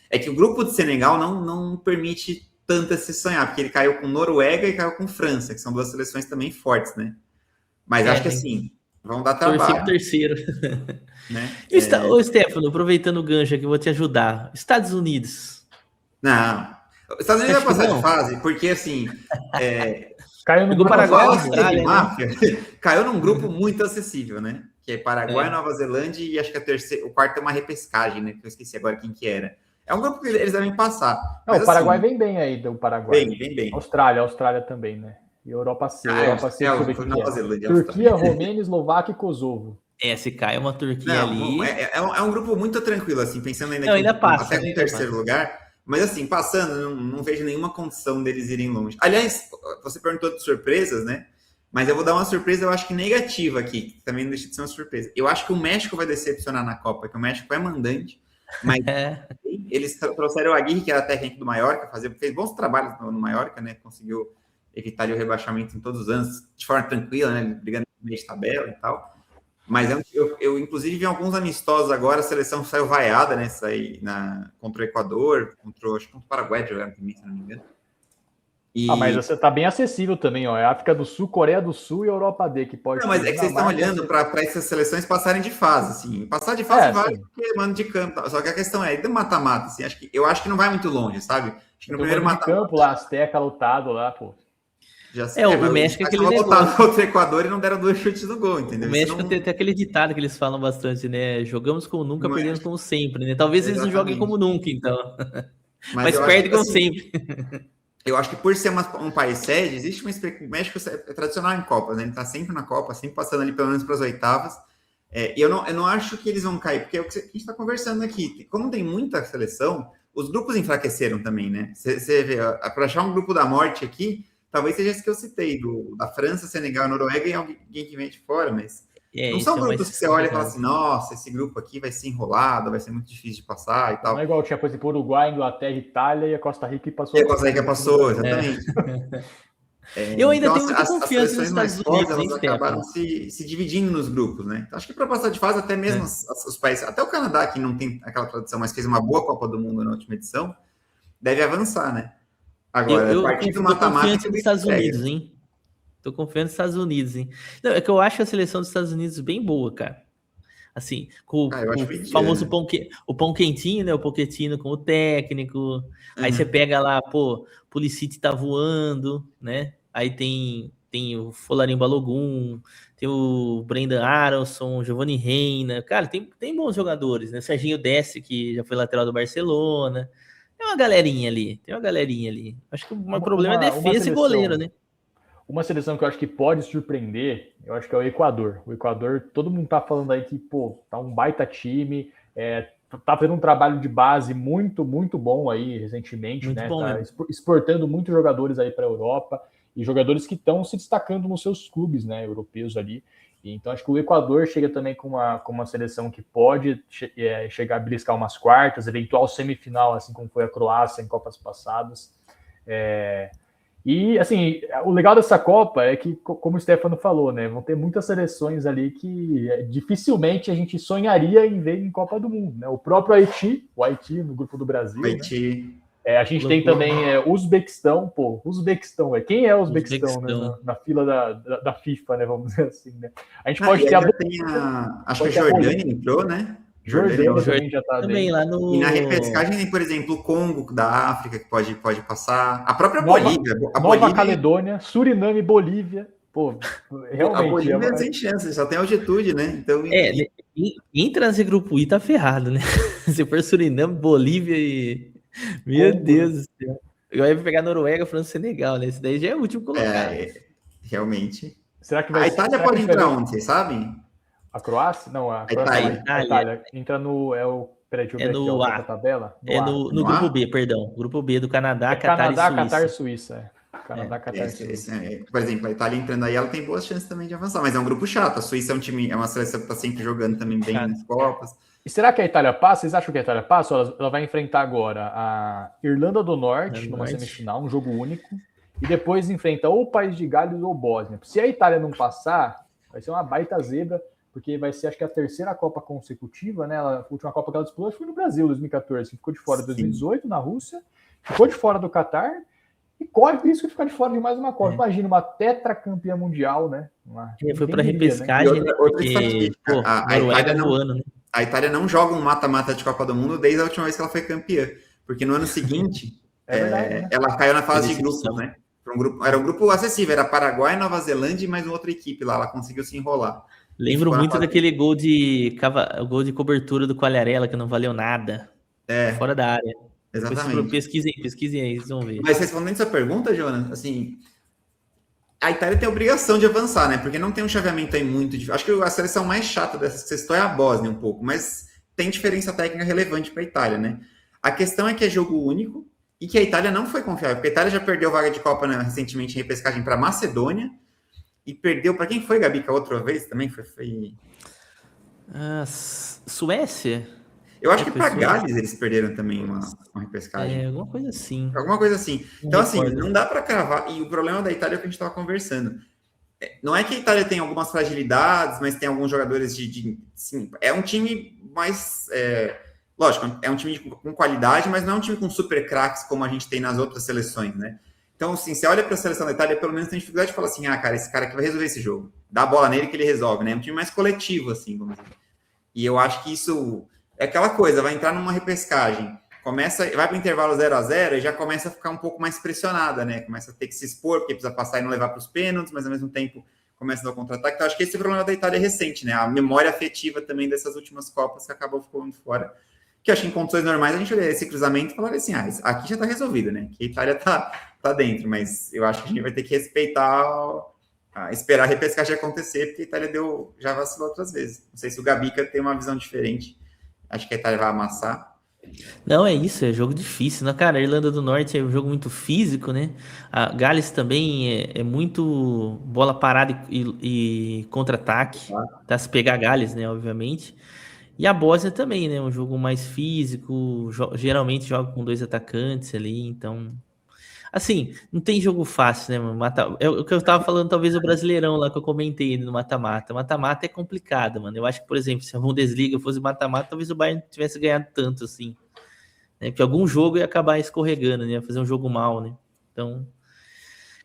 É que o grupo de Senegal não permite tanto se sonhar, porque ele caiu com Noruega e caiu com França, que são duas seleções também fortes, né? Mas acho que assim, vão dar trabalho. Terceiro. Né? Ô, Stefano, aproveitando o gancho aqui, vou te ajudar. Estados Unidos. Não. Os Estados Unidos vai passar de fase, porque assim... Caiu no grupo Paraguai, Austrália, máfia, caiu num grupo muito acessível, né? Que é Paraguai, Nova Zelândia e acho que o quarto é uma repescagem, né? Que eu esqueci agora quem que era. É um grupo que eles devem passar. Não, mas, o Paraguai vem bem aí, do Paraguai. Vem bem. Austrália também, né? E Europa C. Europa C, Nova Zelândia, Turquia, Romênia, Eslováquia e Kosovo. Se cai uma Turquia ali... É um grupo muito tranquilo, assim, pensando ainda passa. Até com o terceiro lugar. Mas assim, passando, não vejo nenhuma condição deles irem longe. Aliás, você perguntou de surpresas, né? Mas eu vou dar uma surpresa, eu acho que negativa aqui, que também não deixa de ser uma surpresa. Eu acho que o México vai decepcionar na Copa, que o México é mandante, mas eles trouxeram o Aguirre, que era técnico do Mallorca, fez bons trabalhos no Mallorca, né? Conseguiu evitar o rebaixamento em todos os anos, de forma tranquila, né? Brigando no meio de tabela e tal. Mas eu inclusive, vi alguns amistosos agora, a seleção saiu vaiada, né? Contra o Equador, contra o Paraguai, jogaram também, se não me engano. Mas você tá bem acessível também, ó. É África do Sul, Coreia do Sul e Europa D, que pode... Não, mas é que vocês estão olhando para essas seleções passarem de fase, assim. Passar de fase vale porque mano de campo. Só que a questão é, do mata-mata, assim, eu acho que não vai muito longe, sabe? Acho que no primeiro mata-mata... campo lá, Azteca lotado lá, pô. Já sei, o México é aquele negócio. Contra o Equador e não deram 2 chutes no gol, entendeu? O México tem aquele ditado que eles falam bastante, né? Jogamos como nunca, perdemos como sempre, né? Talvez eles não joguem como nunca, então. Mas perdem como sempre. Eu acho que por ser um país sede, existe uma expectativa. O México é tradicional em Copas, né? Ele tá sempre na Copa, sempre passando ali pelo menos para as oitavas. E eu não acho que eles vão cair, porque é o que a gente está conversando aqui. Como tem muita seleção, os grupos enfraqueceram também, né? Você vê, para achar um grupo da morte aqui, talvez seja esse que eu citei, da França, Senegal, Noruega e alguém que vem de fora, mas não são grupos que você olha e fala assim, nossa, esse grupo aqui vai ser enrolado, vai ser muito difícil de passar e tal. Não é igual tinha, por exemplo, Uruguai, Inglaterra, Itália e a Costa Rica e passou. E a Costa Rica passou, exatamente. Eu ainda tenho muita confiança nos Estados Unidos, elas acabaram se dividindo nos grupos, né? Então, acho que para passar de fase, até mesmo os países, até o Canadá, que não tem aquela tradição, mas fez uma boa Copa do Mundo na última edição, deve avançar, né? Agora, eu tô confiante nos Estados Unidos, hein? Tô confiando nos Estados Unidos, hein? Não, é que eu acho a seleção dos Estados Unidos bem boa, cara. Assim, com o famoso o pão quentinho, né? O Pochettino como técnico. Aí você pega lá, Pulisic tá voando, né? Aí tem o Folarin Balogun, tem o Brendan Aronson, o Giovanni Reina. Cara, tem bons jogadores, né? Serginho Deste, que já foi lateral do Barcelona. Tem uma galerinha ali. Acho que o problema é defesa e goleiro, né? Uma seleção que eu acho que pode surpreender, eu acho que é o Equador. O Equador, todo mundo tá falando aí que, tá um baita time, tá fazendo um trabalho de base muito, muito bom aí recentemente, muito, né? Tá exportando muitos jogadores aí para a Europa e jogadores que estão se destacando nos seus clubes, né, europeus ali. E então acho que o Equador chega também com uma seleção que pode chegar a beliscar umas quartas, eventual semifinal, assim como foi a Croácia em Copas passadas. E, assim, o legal dessa Copa é que, como o Stefano falou, né, vão ter muitas seleções ali que dificilmente a gente sonharia em ver em Copa do Mundo, né? O próprio Haiti, no grupo do Brasil, Haiti. Né? A gente tem também Uzbequistão, Uzbequistão, quem é Uzbequistão, né? Na fila da FIFA, né, vamos dizer assim, né? A gente pode ter acho que a Jordânia entrou, né? Jordânia também já tá também lá no... E na repescagem tem, por exemplo, o Congo da África, que pode passar. A própria Bolívia. Nova Caledônia, Suriname, Bolívia. Realmente. A Bolívia tem chance, só tem altitude, né? Então, entra nesse grupo I, tá ferrado, né? Se for Suriname, Bolívia e... Meu Congo, Deus do céu. Agora vai pegar Noruega, França e Senegal, né? Esse daí já é o último colocado. Realmente. Será que a Itália pode entrar onde, vocês sabem? A Croácia? Não, a Itália. Entra no... Peraí, deixa eu ver aqui a tabela. No grupo B, perdão. Grupo B do Canadá, Catar e Suíça. Catar e Suíça. Canadá, Catar. Por exemplo, a Itália entrando aí, ela tem boas chances também de avançar, mas é um grupo chato. A Suíça é uma seleção que está sempre jogando também bem nas Copas. E será que a Itália passa? Vocês acham que a Itália passa? Ela vai enfrentar agora a Irlanda do Norte numa semifinal, um jogo único, e depois enfrenta ou o País de Gales ou Bósnia. Se a Itália não passar, vai ser uma baita zebra, porque vai ser, acho que, a terceira Copa consecutiva, né? A última Copa que ela disputou foi no Brasil, 2014, que ficou de fora em 2018, na Rússia, ficou de fora do Catar, e corre por isso que ficar de fora de mais uma Copa. Imagina, uma tetracampeã mundial, né? Foi para repescagem, né? A Itália não joga um mata-mata de Copa do Mundo desde a última vez que ela foi campeã, porque no ano seguinte né? Ela caiu na fase de grupos, né? Era um grupo acessível, era Paraguai, Nova Zelândia e mais uma outra equipe lá, ela conseguiu se enrolar. Lembro muito daquele gol de cobertura do Quagliarella, que não valeu nada. Fora da área. Exatamente. Pesquisem aí, vocês vão ver. Mas respondendo essa pergunta, Jonas, assim, a Itália tem a obrigação de avançar, né? Porque não tem um chaveamento aí muito difícil. Acho que a seleção mais chata dessa que você citou é a Bósnia um pouco, mas tem diferença técnica relevante para a Itália, né? A questão é que é jogo único e que a Itália não foi confiável, porque a Itália já perdeu vaga de Copa, né, recentemente em repescagem para a Macedônia e perdeu para quem foi, Gabi, que a outra vez também foi... Suécia? Eu acho que para Gales eles perderam também uma repescagem. Alguma coisa assim. Alguma coisa assim. Então, assim, não dá para cravar. E o problema da Itália é o que a gente estava conversando. Não é que a Itália tem algumas fragilidades, mas tem alguns jogadores sim, é um time mais... lógico, é um time com qualidade, mas não é um time com super craques como a gente tem nas outras seleções, né? Então, assim, você olha para a seleção da Itália, pelo menos tem dificuldade de falar assim, cara, esse cara aqui vai resolver esse jogo. Dá a bola nele que ele resolve, né? É um time mais coletivo, assim, vamos dizer. E eu acho que isso... É aquela coisa, vai entrar numa repescagem, vai para o intervalo 0-0 e já começa a ficar um pouco mais pressionada, né? Começa a ter que se expor, porque precisa passar e não levar para os pênaltis, mas ao mesmo tempo começa a dar o contra-ataque. Então, acho que esse é o problema da Itália recente, né? A memória afetiva também dessas últimas Copas que acabou ficando fora. Que eu acho que em condições normais a gente olha esse cruzamento e fala assim, aqui já está resolvido, né? Que a Itália tá dentro, mas eu acho que a gente vai ter que respeitar, esperar a repescagem acontecer, porque a Itália já vacilou outras vezes. Não sei se o Gabica tem uma visão diferente. Acho que a Itália vai amassar. Não, é isso, é jogo difícil, né, cara? A Irlanda do Norte é um jogo muito físico, né? A Gales também é muito bola parada e contra-ataque, tá? Se pegar a Gales, né, obviamente. E a Bósnia também, né? Um jogo mais físico, geralmente joga com 2 atacantes ali, então... Assim, não tem jogo fácil, né, mano? É o que eu tava falando, talvez, o Brasileirão lá que eu comentei no mata-mata. Mata-mata é complicado, mano. Eu acho que, por exemplo, se a Bundesliga fosse mata-mata, talvez o Bayern tivesse ganhado tanto, assim. Né? Porque algum jogo ia acabar escorregando, né? Ia fazer um jogo mal, né? Então,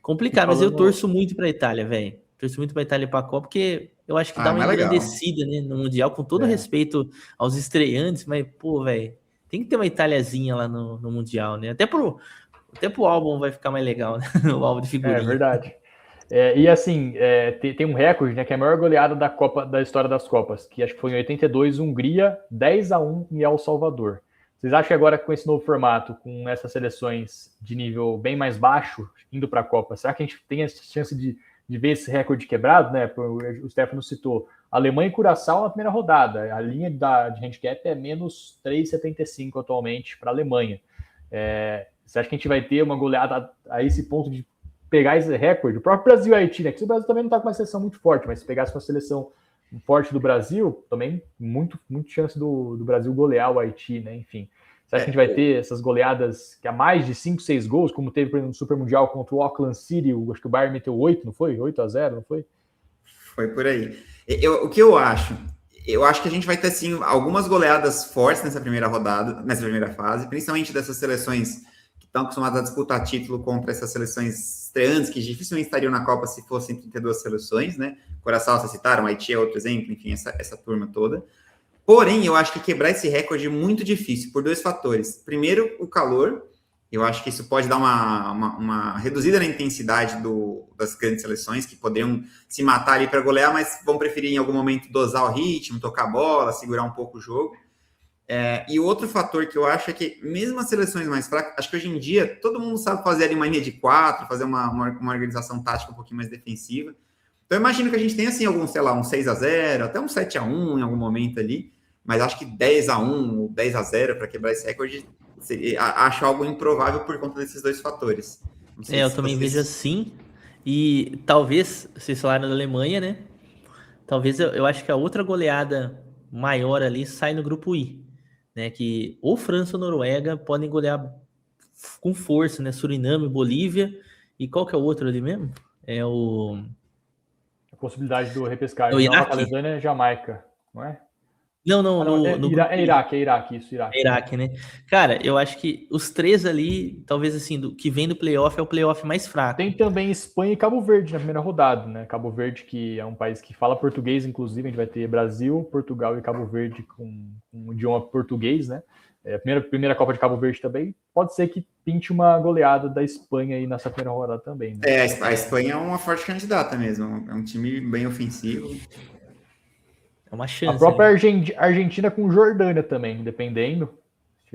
complicado. Mas eu torço muito pra Itália, velho. Torço muito pra Itália e pra Copa, porque eu acho que dá uma engrandecida, né, no Mundial, com todo respeito aos estreantes, mas, pô, velho, tem que ter uma Italiazinha lá no Mundial, né? Até pro álbum vai ficar mais legal, né? O álbum de figurinha. É verdade. E assim, tem um recorde, né? Que é a maior goleada da história das Copas, que acho que foi em 82, Hungria, 10-1 em El Salvador. Vocês acham que agora com esse novo formato, com essas seleções de nível bem mais baixo, indo para a Copa, será que a gente tem a chance de ver esse recorde quebrado, né? O Stefano citou Alemanha e Curaçao na primeira rodada. A linha de handicap é menos 3,75 atualmente para a Alemanha. Você acha que a gente vai ter uma goleada a esse ponto de pegar esse recorde? O próprio Brasil e Haiti, né? Que o Brasil também não está com uma seleção muito forte, mas se pegasse uma seleção forte do Brasil, também muito chance do Brasil golear o Haiti, né? Enfim. Você acha que a gente vai ter essas goleadas que há mais de 5, 6 gols, como teve, por exemplo, no Super Mundial contra o Auckland City, acho que o Bayern meteu 8, não foi? 8-0, não foi? Foi por aí. O que eu acho? Eu acho que a gente vai ter, sim, algumas goleadas fortes nessa primeira rodada, nessa primeira fase, principalmente dessas seleções que estão acostumadas a disputar título contra essas seleções estreantes, que dificilmente estariam na Copa se fossem 32 seleções, né? Curaçao, vocês citaram, Haiti é outro exemplo, enfim, essa turma toda. Porém, eu acho que quebrar esse recorde é muito difícil, por 2 fatores. Primeiro, o calor. Eu acho que isso pode dar uma reduzida na intensidade das grandes seleções, que poderiam se matar ali para golear, mas vão preferir em algum momento dosar o ritmo, tocar a bola, segurar um pouco o jogo. E outro fator que eu acho é que, mesmo as seleções mais fracas, acho que hoje em dia todo mundo sabe fazer ali uma linha de 4, fazer uma organização tática um pouquinho mais defensiva. Então, eu imagino que a gente tenha, assim, algum, sei lá, um 6-0, até um 7-1 em algum momento ali, mas acho que 10-1 ou 10-0 para quebrar esse recorde, acho algo improvável por conta desses 2 fatores. Não sei Eu se também vocês... vejo assim. E talvez, vocês falaram da Alemanha, né? Talvez eu acho que a outra goleada maior ali sai no grupo I, né? Que ou França ou Noruega podem golear com força, né? Suriname, Bolívia. E qual que é o outro ali mesmo? É o A possibilidade do É o repescagem. Nova Iraque? Caledônia e Jamaica, não é? Não, não, Ah, não, no grupo I. Iraque, isso, É Iraque. Iraque, né? Cara, eu acho que os três ali, talvez assim, do que vem do playoff é o playoff mais fraco. Tem também Espanha e Cabo Verde na primeira rodada, né? Cabo Verde, que é um país que fala português, inclusive, a gente vai ter Brasil, Portugal e Cabo Verde com um idioma português, né? A primeira Copa de Cabo Verde também. Pode ser que pinte uma goleada da Espanha aí nessa primeira rodada também, né? A Espanha é uma forte candidata mesmo. É um time bem ofensivo. É uma A chance. própria Né? Argentina com Jordânia também, dependendo. Se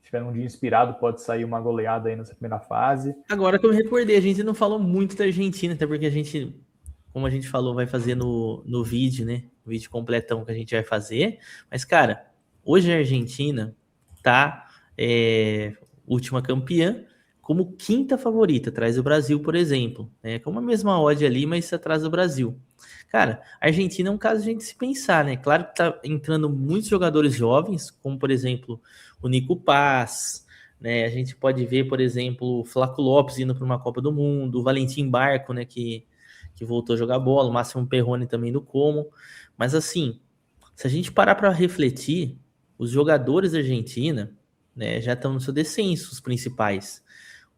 tiver um dia inspirado, pode sair uma goleada aí nessa primeira fase. Agora que eu me recordei, a gente não falou muito da Argentina, até porque a gente, como a gente falou, vai fazer no vídeo, né? O vídeo completão que a gente vai fazer. Mas, cara, hoje a Argentina tá última campeã como quinta favorita, atrás do Brasil, por exemplo. Né? Com a mesma odd ali, mas atrás do Brasil. Cara, a Argentina é um caso de a gente se pensar, né? Claro que tá entrando muitos jogadores jovens, como, por exemplo, o Nico Paz, né? A gente pode ver, por exemplo, o Flaco Lopes indo para uma Copa do Mundo, o Valentim Barco, né? Que voltou a jogar bola, o Máximo Perrone também do Como. Mas, assim, se a gente parar para refletir, os jogadores da Argentina, né, já estão no seu descenso, os principais.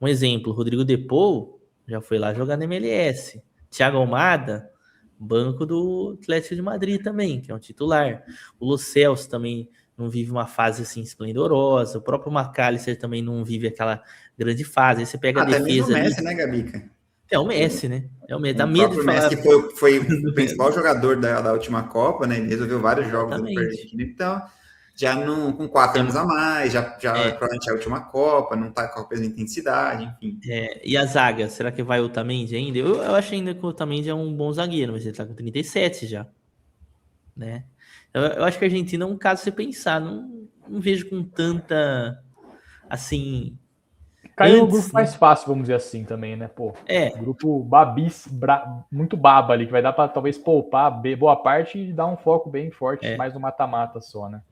Um exemplo, Rodrigo De Paul já foi lá jogar na MLS. Thiago Almada, banco do Atlético de Madrid também, que é um titular. O Lo Celso também não vive uma fase assim esplendorosa. O próprio McAllister também não vive aquela grande fase. Aí você pega a Até mesmo o defesa Messi, ali. né, Gabica? É o Messi, né? É o Messi. Dá O medo de próprio falar. Messi, que foi o principal jogador da última Copa, né? Ele resolveu vários jogos ali para a Exatamente. Argentina. Então, já não, com 4 anos a mais, já provavelmente é a última Copa, não tá com a mesma intensidade, enfim. E a zaga, será que vai o Otamendi ainda? Eu acho ainda que o Otamendi é um bom zagueiro, mas ele tá com 37 já, né? Eu acho que a Argentina é um caso se pensar, não vejo com tanta, assim... Caiu no Antes, grupo mais fácil, vamos dizer assim, também, né? Pô, grupo muito baba ali, que vai dar para talvez poupar boa parte e dar um foco bem forte, mais no mata-mata só, né?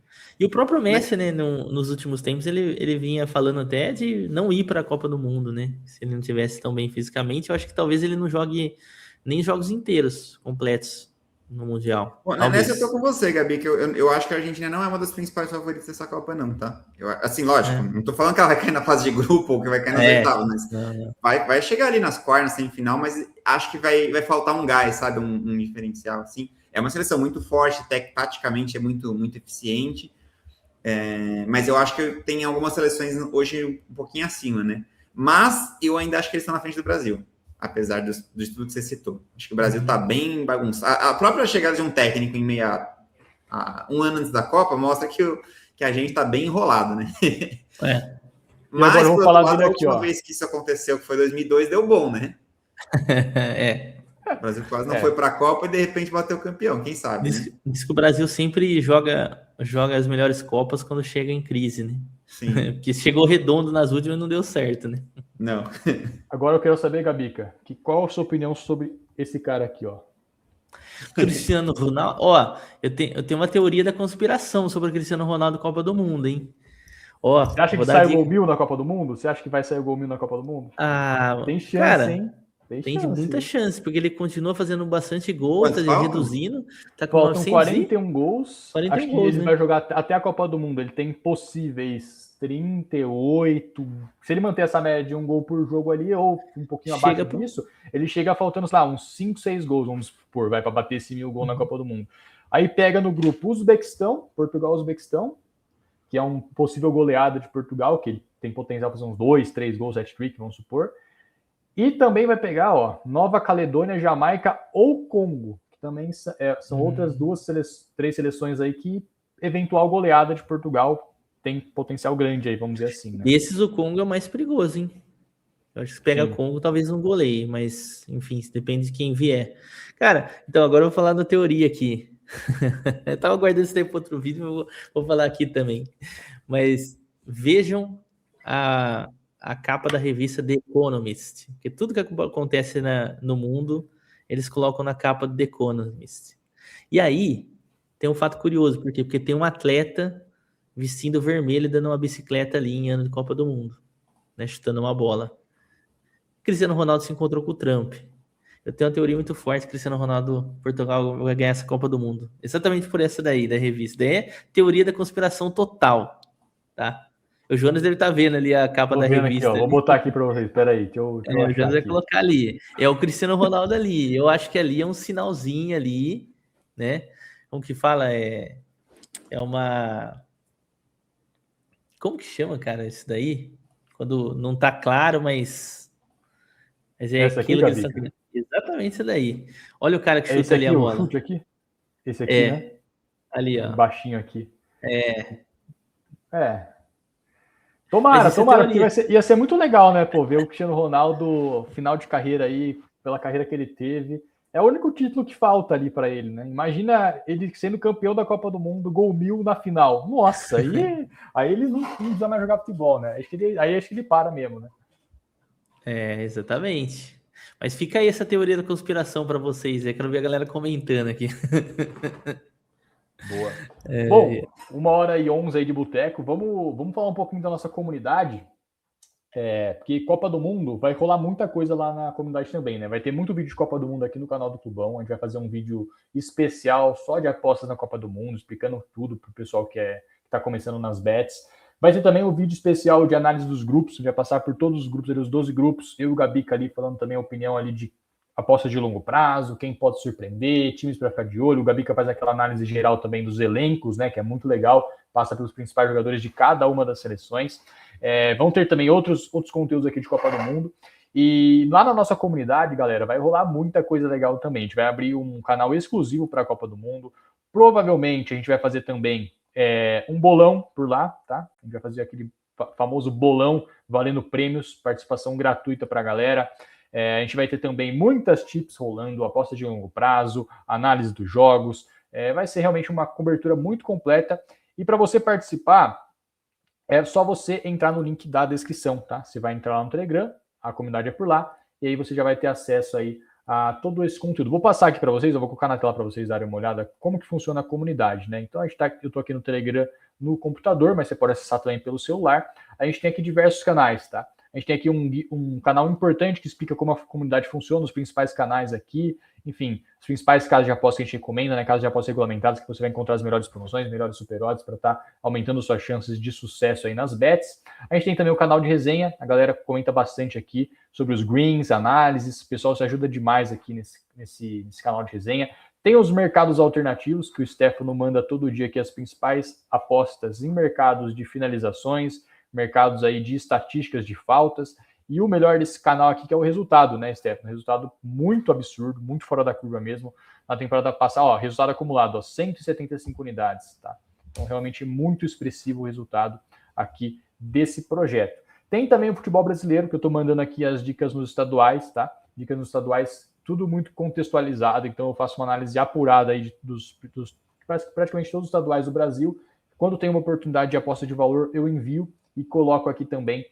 E o próprio Messi, né, nos últimos tempos, ele vinha falando até de não ir para a Copa do Mundo, né? Se ele não tivesse tão bem fisicamente, eu acho que talvez ele não jogue nem jogos inteiros, completos, no Mundial. Bom, Talvez. nessa eu tô com você, Gabi, que eu acho que a Argentina não é uma das principais favoritas dessa Copa, não, tá? Assim, lógico, não tô falando que ela vai cair na fase de grupo ou que vai cair nas oitavas, mas vai chegar ali nas quartas, semifinal, mas acho que vai faltar um gás, sabe? Um diferencial, assim. É uma seleção muito forte, taticamente é muito, muito eficiente, mas eu acho que tem algumas seleções hoje um pouquinho acima, né? Mas eu ainda acho que eles estão na frente do Brasil, apesar de tudo que você citou. Acho que o Brasil está bem bagunçado. A própria chegada de um técnico em meio a um ano antes da Copa mostra que a gente está bem enrolado, né? Mas, agora eu vou falar dele a aqui, última vez que isso aconteceu, que foi 2002, deu bom, né? O Brasil quase não foi para a Copa e de repente bateu campeão, quem sabe, né? Diz que o Brasil sempre joga as melhores Copas quando chega em crise, né? Sim. Porque chegou redondo nas últimas e não deu certo, né? Não. Agora eu quero saber, Gabica, qual a sua opinião sobre esse cara aqui, ó? Cristiano Ronaldo. Ó, eu tenho uma teoria da conspiração sobre o Cristiano Ronaldo Copa do Mundo, hein? Ó, você acha que sai o gol 1000 na Copa do Mundo? Você acha que vai sair o gol 1000 na Copa do Mundo? Tem chance, cara, hein? Tem muita chance, porque ele continua fazendo bastante gol, tá reduzindo. Tá com faltam 41 gols. 41 acho que gols, ele vai jogar até a Copa do Mundo. Ele tem possíveis 38. Se ele manter essa média de um gol por jogo ali, ou um pouquinho abaixo disso, ele chega faltando, sei lá, uns 5, 6 gols, vamos supor, vai para bater esse 1000 gols na Copa do Mundo. Aí pega no grupo Uzbequistão, Portugal-Uzbequistão, que é um possível goleada de Portugal, que ele tem potencial para fazer uns 2, 3 gols, hat-trick, vamos supor. E também vai pegar, ó, Nova Caledônia, Jamaica ou Congo, que também são outras três seleções aí que eventual goleada de Portugal tem potencial grande aí, vamos dizer assim, né? Desses o Congo é o mais perigoso, hein? Eu acho que se pega o Congo, talvez não goleie, mas enfim, depende de quem vier. Cara, então agora eu vou falar da teoria aqui. Eu tava guardando esse tempo para outro vídeo, mas vou falar aqui também. Mas vejam a capa da revista The Economist, porque tudo que acontece no mundo, eles colocam na capa do The Economist. E aí, tem um fato curioso, por quê? Porque tem um atleta vestindo vermelho e dando uma bicicleta ali em ano de Copa do Mundo, né, chutando uma bola. Cristiano Ronaldo se encontrou com o Trump. Eu tenho uma teoria muito forte que Cristiano Ronaldo, Portugal, vai ganhar essa Copa do Mundo. Exatamente por essa daí, da revista. Daí é teoria da conspiração total, tá? O Jonas deve estar vendo ali a capa Tô da vendo revista. aqui, ó. Vou botar aqui para vocês. Espera aí, deixa eu O achar Jonas vai aqui. colocar ali. É o Cristiano Ronaldo ali. Eu acho que ali é um sinalzinho ali, né? Como que fala? É uma... Como que chama, cara, isso daí? Quando não tá claro, mas é Essa aqui, aquilo que eles estão... Gabi? Exatamente isso daí. Olha o cara que É chuta esse ali aqui, a o bola. chute aqui? Esse aqui, né? Ali, Esse ó. baixinho aqui. Mas Tomara, isso é porque teoria. ia ser muito legal, né, pô, ver o Cristiano Ronaldo final de carreira aí, pela carreira que ele teve. É o único título que falta ali para ele, né? Imagina ele sendo campeão da Copa do Mundo, gol 1000 na final. Nossa, aí ele não precisa mais jogar futebol, né? Aí acho que ele para mesmo, né? Exatamente. Mas fica aí essa teoria da conspiração para vocês. Eu quero ver a galera comentando aqui. Boa. Bom, 1h11 aí de boteco. Vamos falar um pouquinho da nossa comunidade. Porque Copa do Mundo vai rolar muita coisa lá na comunidade também, né? Vai ter muito vídeo de Copa do Mundo aqui no canal do Clubão. A gente vai fazer um vídeo especial só de apostas na Copa do Mundo, explicando tudo para o pessoal que está começando nas bets. Vai ter também um vídeo especial de análise dos grupos. A gente vai passar por todos os grupos, os 12 grupos. Eu e o Gabica ali falando também a opinião ali de apostas de longo prazo, quem pode surpreender, times para ficar de olho. O Gabica faz aquela análise geral também dos elencos, né? Que é muito legal. Passa pelos principais jogadores de cada uma das seleções. Vão ter também outros conteúdos aqui de Copa do Mundo. E lá na nossa comunidade, galera, vai rolar muita coisa legal também. A gente vai abrir um canal exclusivo para a Copa do Mundo. Provavelmente a gente vai fazer também um bolão por lá, tá? A gente vai fazer aquele famoso bolão valendo prêmios, participação gratuita para a galera. A gente vai ter também muitas tips rolando, aposta de longo prazo, análise dos jogos. Vai ser realmente uma cobertura muito completa. E para você participar, é só você entrar no link da descrição, tá? Você vai entrar lá no Telegram, a comunidade é por lá, e aí você já vai ter acesso aí a todo esse conteúdo. Vou passar aqui para vocês, eu vou colocar na tela para vocês darem uma olhada como que funciona a comunidade, né? Então eu estou aqui no Telegram no computador, mas você pode acessar também pelo celular. A gente tem aqui diversos canais, tá? A gente tem aqui um canal importante que explica como a comunidade funciona, os principais canais aqui, enfim, os principais casas de aposta que a gente recomenda, né? Casas de apostas regulamentadas, que você vai encontrar as melhores promoções, melhores super odds para estar aumentando suas chances de sucesso aí nas bets. A gente tem também o canal de resenha, a galera comenta bastante aqui sobre os greens, análises, o pessoal se ajuda demais aqui nesse canal de resenha. Tem os mercados alternativos, que o Stefano manda todo dia aqui as principais apostas em mercados de finalizações, mercados aí de estatísticas de faltas, e o melhor desse canal aqui que é o resultado, né, Stefano? Resultado muito absurdo, muito fora da curva mesmo. Na temporada passada, ó, resultado acumulado, ó, 175 unidades, tá? Então, realmente muito expressivo o resultado aqui desse projeto. Tem também o futebol brasileiro, que eu tô mandando aqui as dicas nos estaduais, tá? Dicas nos estaduais, tudo muito contextualizado, então eu faço uma análise apurada aí dos praticamente todos os estaduais do Brasil. Quando tem uma oportunidade de aposta de valor, eu envio e coloco aqui também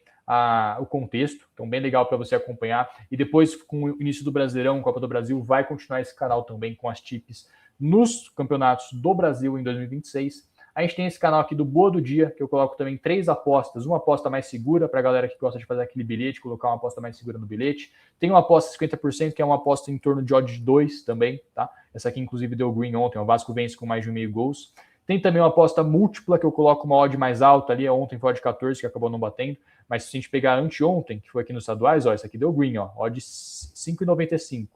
o contexto, então bem legal para você acompanhar. E depois, com o início do Brasileirão, Copa do Brasil, vai continuar esse canal também com as tips nos campeonatos do Brasil em 2026. A gente tem esse canal aqui do Boa do Dia, que eu coloco também 3 apostas, uma aposta mais segura para a galera que gosta de fazer aquele bilhete, colocar uma aposta mais segura no bilhete. Tem uma aposta 50%, que é uma aposta em torno de odds 2 também, tá? Essa aqui, inclusive, deu green ontem, o Vasco vence com mais de 1,5 gols. Tem também uma aposta múltipla, que eu coloco uma odd mais alta ali. Ontem foi odd 14, que acabou não batendo. Mas se a gente pegar anteontem, que foi aqui nos estaduais, ó, essa aqui deu green, ó, odd 5,95.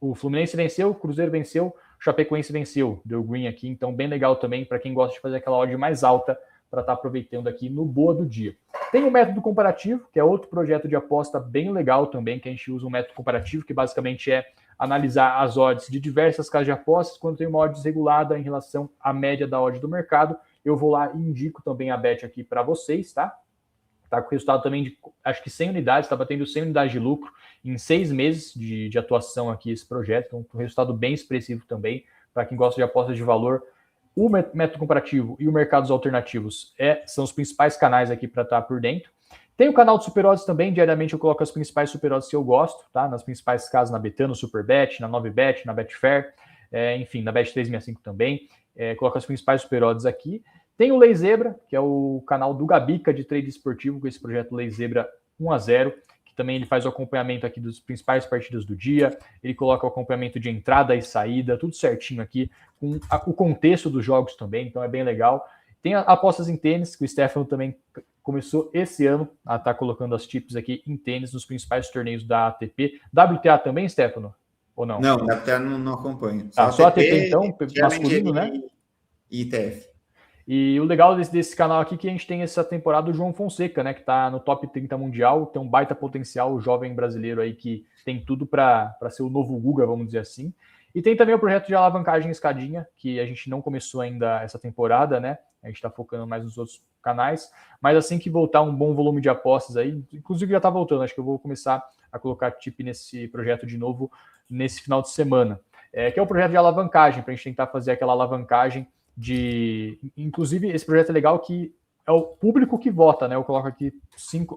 O Fluminense venceu, o Cruzeiro venceu, o Chapecoense venceu, deu green aqui. Então, bem legal também para quem gosta de fazer aquela odd mais alta para estar aproveitando aqui no Boa do Dia. Tem o método comparativo, que é outro projeto de aposta bem legal também, que a gente usa um método comparativo, que basicamente é analisar as odds de diversas casas de apostas, quando tem uma odd desregulada em relação à média da odd do mercado. Eu vou lá e indico também a bet aqui para vocês, tá? Tá com resultado também de, acho que 100 unidades, está batendo 100 unidades de lucro em 6 meses de atuação aqui esse projeto, então um resultado bem expressivo também, para quem gosta de apostas de valor. O método comparativo e o mercados alternativos são os principais canais aqui para estar por dentro. Tem o canal de Super Odds também, diariamente eu coloco as principais Super Odds que eu gosto, tá? Nas principais casas, na Betano, Superbet, na 9Bet, na Betfair, enfim, na Bet365 também. Coloco as principais Super Odds aqui. Tem o Lei Zebra, que é o canal do Gabica de trade esportivo, com esse projeto Lei Zebra 1-0, que também ele faz o acompanhamento aqui dos principais partidas do dia, ele coloca o acompanhamento de entrada e saída, tudo certinho aqui, com o contexto dos jogos também, então é bem legal. Tem apostas em tênis, que o Stefano também começou esse ano a estar colocando as tips aqui em tênis nos principais torneios da ATP. WTA também, Stefano? Ou não? Não, WTA não acompanho. Só ATP, então, masculino, né? E ITF. E o legal desse canal aqui é que a gente tem essa temporada do João Fonseca, né? Que tá no top 30 mundial, tem um baita potencial, o jovem brasileiro aí que tem tudo para ser o novo Guga, vamos dizer assim. E tem também o projeto de alavancagem escadinha, que a gente não começou ainda essa temporada, né? A gente está focando mais nos outros canais, mas assim que voltar um bom volume de apostas aí, inclusive já está voltando, acho que eu vou começar a colocar tip nesse projeto de novo nesse final de semana, que é o projeto de alavancagem, para a gente tentar fazer aquela alavancagem de... Inclusive, esse projeto é legal que é o público que vota, né? Eu coloco aqui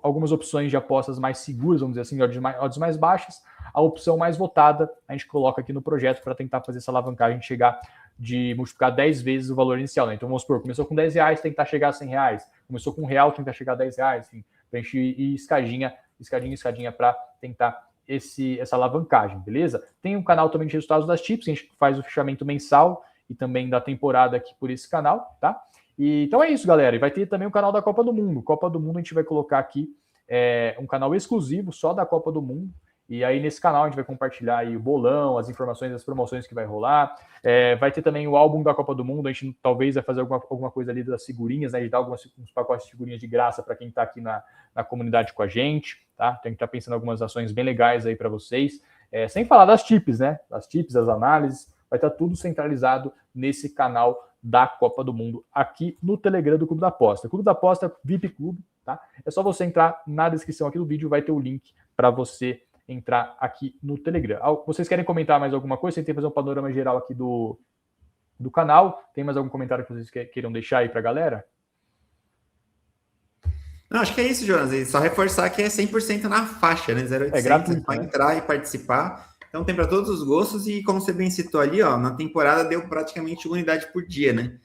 algumas opções de apostas mais seguras, vamos dizer assim, odds mais baixas. A opção mais votada a gente coloca aqui no projeto para tentar fazer essa alavancagem chegar de multiplicar 10 vezes o valor inicial, né? Então vamos supor, começou com R$10, tentar chegar a R$100. Começou com R$1, tentar chegar a R$10, enfim, para a gente ir escadinha para tentar essa alavancagem, beleza? Tem um canal também de resultados das tips, a gente faz o fechamento mensal e também da temporada aqui por esse canal, tá? E, então é isso, galera. E vai ter também o canal da Copa do Mundo. Copa do Mundo a gente vai colocar aqui um canal exclusivo só da Copa do Mundo. E aí nesse canal a gente vai compartilhar aí o bolão, as informações das promoções que vai rolar. Vai ter também o álbum da Copa do Mundo. A gente talvez vai fazer alguma coisa ali das figurinhas, né? De dar uns pacotes de figurinhas de graça para quem está aqui na comunidade com a gente, tá? Então a gente está pensando em algumas ações bem legais aí para vocês. Sem falar das tips, né? As tips, as análises. Vai estar tudo centralizado nesse canal da Copa do Mundo aqui no Telegram do Clube da Aposta. Clube da Aposta VIP Clube, tá? É só você entrar na descrição aqui do vídeo, vai ter o link para você entrar aqui no Telegram. Vocês querem comentar mais alguma coisa? Tentei fazer um panorama geral aqui do canal. Tem mais algum comentário que vocês queiram deixar aí para a galera? Não, acho que é isso, Jonas. E só reforçar que é 100% na faixa, né? 0800, é gratuito, só entrar e participar. Então tem para todos os gostos e como você bem citou ali, ó, na temporada deu praticamente uma unidade por dia, né?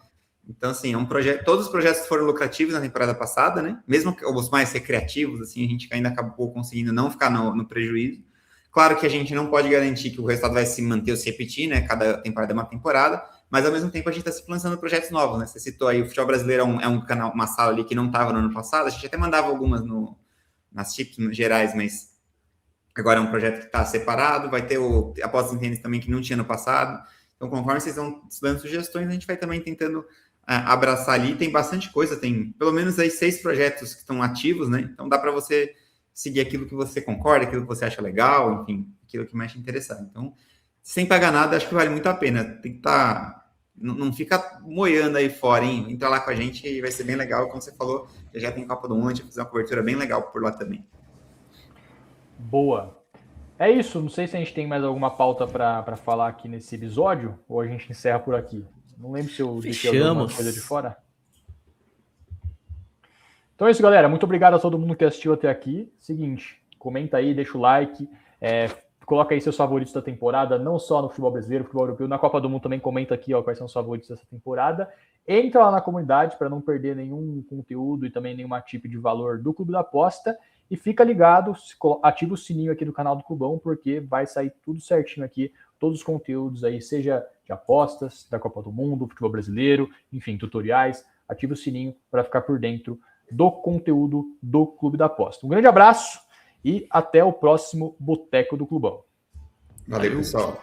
Então, assim, é um projeto. Todos os projetos foram lucrativos na temporada passada, né? Mesmo os mais recreativos, assim, a gente ainda acabou conseguindo não ficar no prejuízo. Claro que a gente não pode garantir que o resultado vai se manter ou se repetir, né? Cada temporada é uma temporada, mas ao mesmo tempo a gente está se lançando projetos novos, né? Você citou aí, o Futebol Brasileiro é um canal, uma sala ali que não estava no ano passado, a gente até mandava algumas nas chips gerais, mas agora é um projeto que está separado, vai ter apostas em tênis também que não tinha no passado. Então, conforme vocês vão dando sugestões, a gente vai também tentando abraçar ali. Tem bastante coisa, tem pelo menos aí 6 projetos que estão ativos, né? Então dá para você seguir aquilo que você concorda, aquilo que você acha legal, enfim, aquilo que mais te interessar. Então, sem pagar nada, acho que vale muito a pena. Tem que estar... Não fica moiando aí fora, hein? Entra lá com a gente e vai ser bem legal. Como você falou, já tem Copa do Mundo, a gente vai fazer uma cobertura bem legal por lá também. Boa. É isso, não sei se a gente tem mais alguma pauta para falar aqui nesse episódio, ou a gente encerra por aqui. Não lembro se eu deixei alguma coisa de fora. Então é isso, galera. Muito obrigado a todo mundo que assistiu até aqui. Seguinte, comenta aí, deixa o like, coloca aí seus favoritos da temporada, não só no futebol brasileiro, futebol europeu, na Copa do Mundo também comenta aqui, ó, quais são os favoritos dessa temporada. Entra lá na comunidade para não perder nenhum conteúdo e também nenhuma tip de valor do Clube da Aposta. E fica ligado, ativa o sininho aqui do canal do Clubão, porque vai sair tudo certinho aqui, todos os conteúdos aí, seja de apostas, da Copa do Mundo, futebol brasileiro, enfim, tutoriais. Ativa o sininho para ficar por dentro do conteúdo do Clube da Aposta. Um grande abraço e até o próximo Boteco do Clubão. Valeu, pessoal.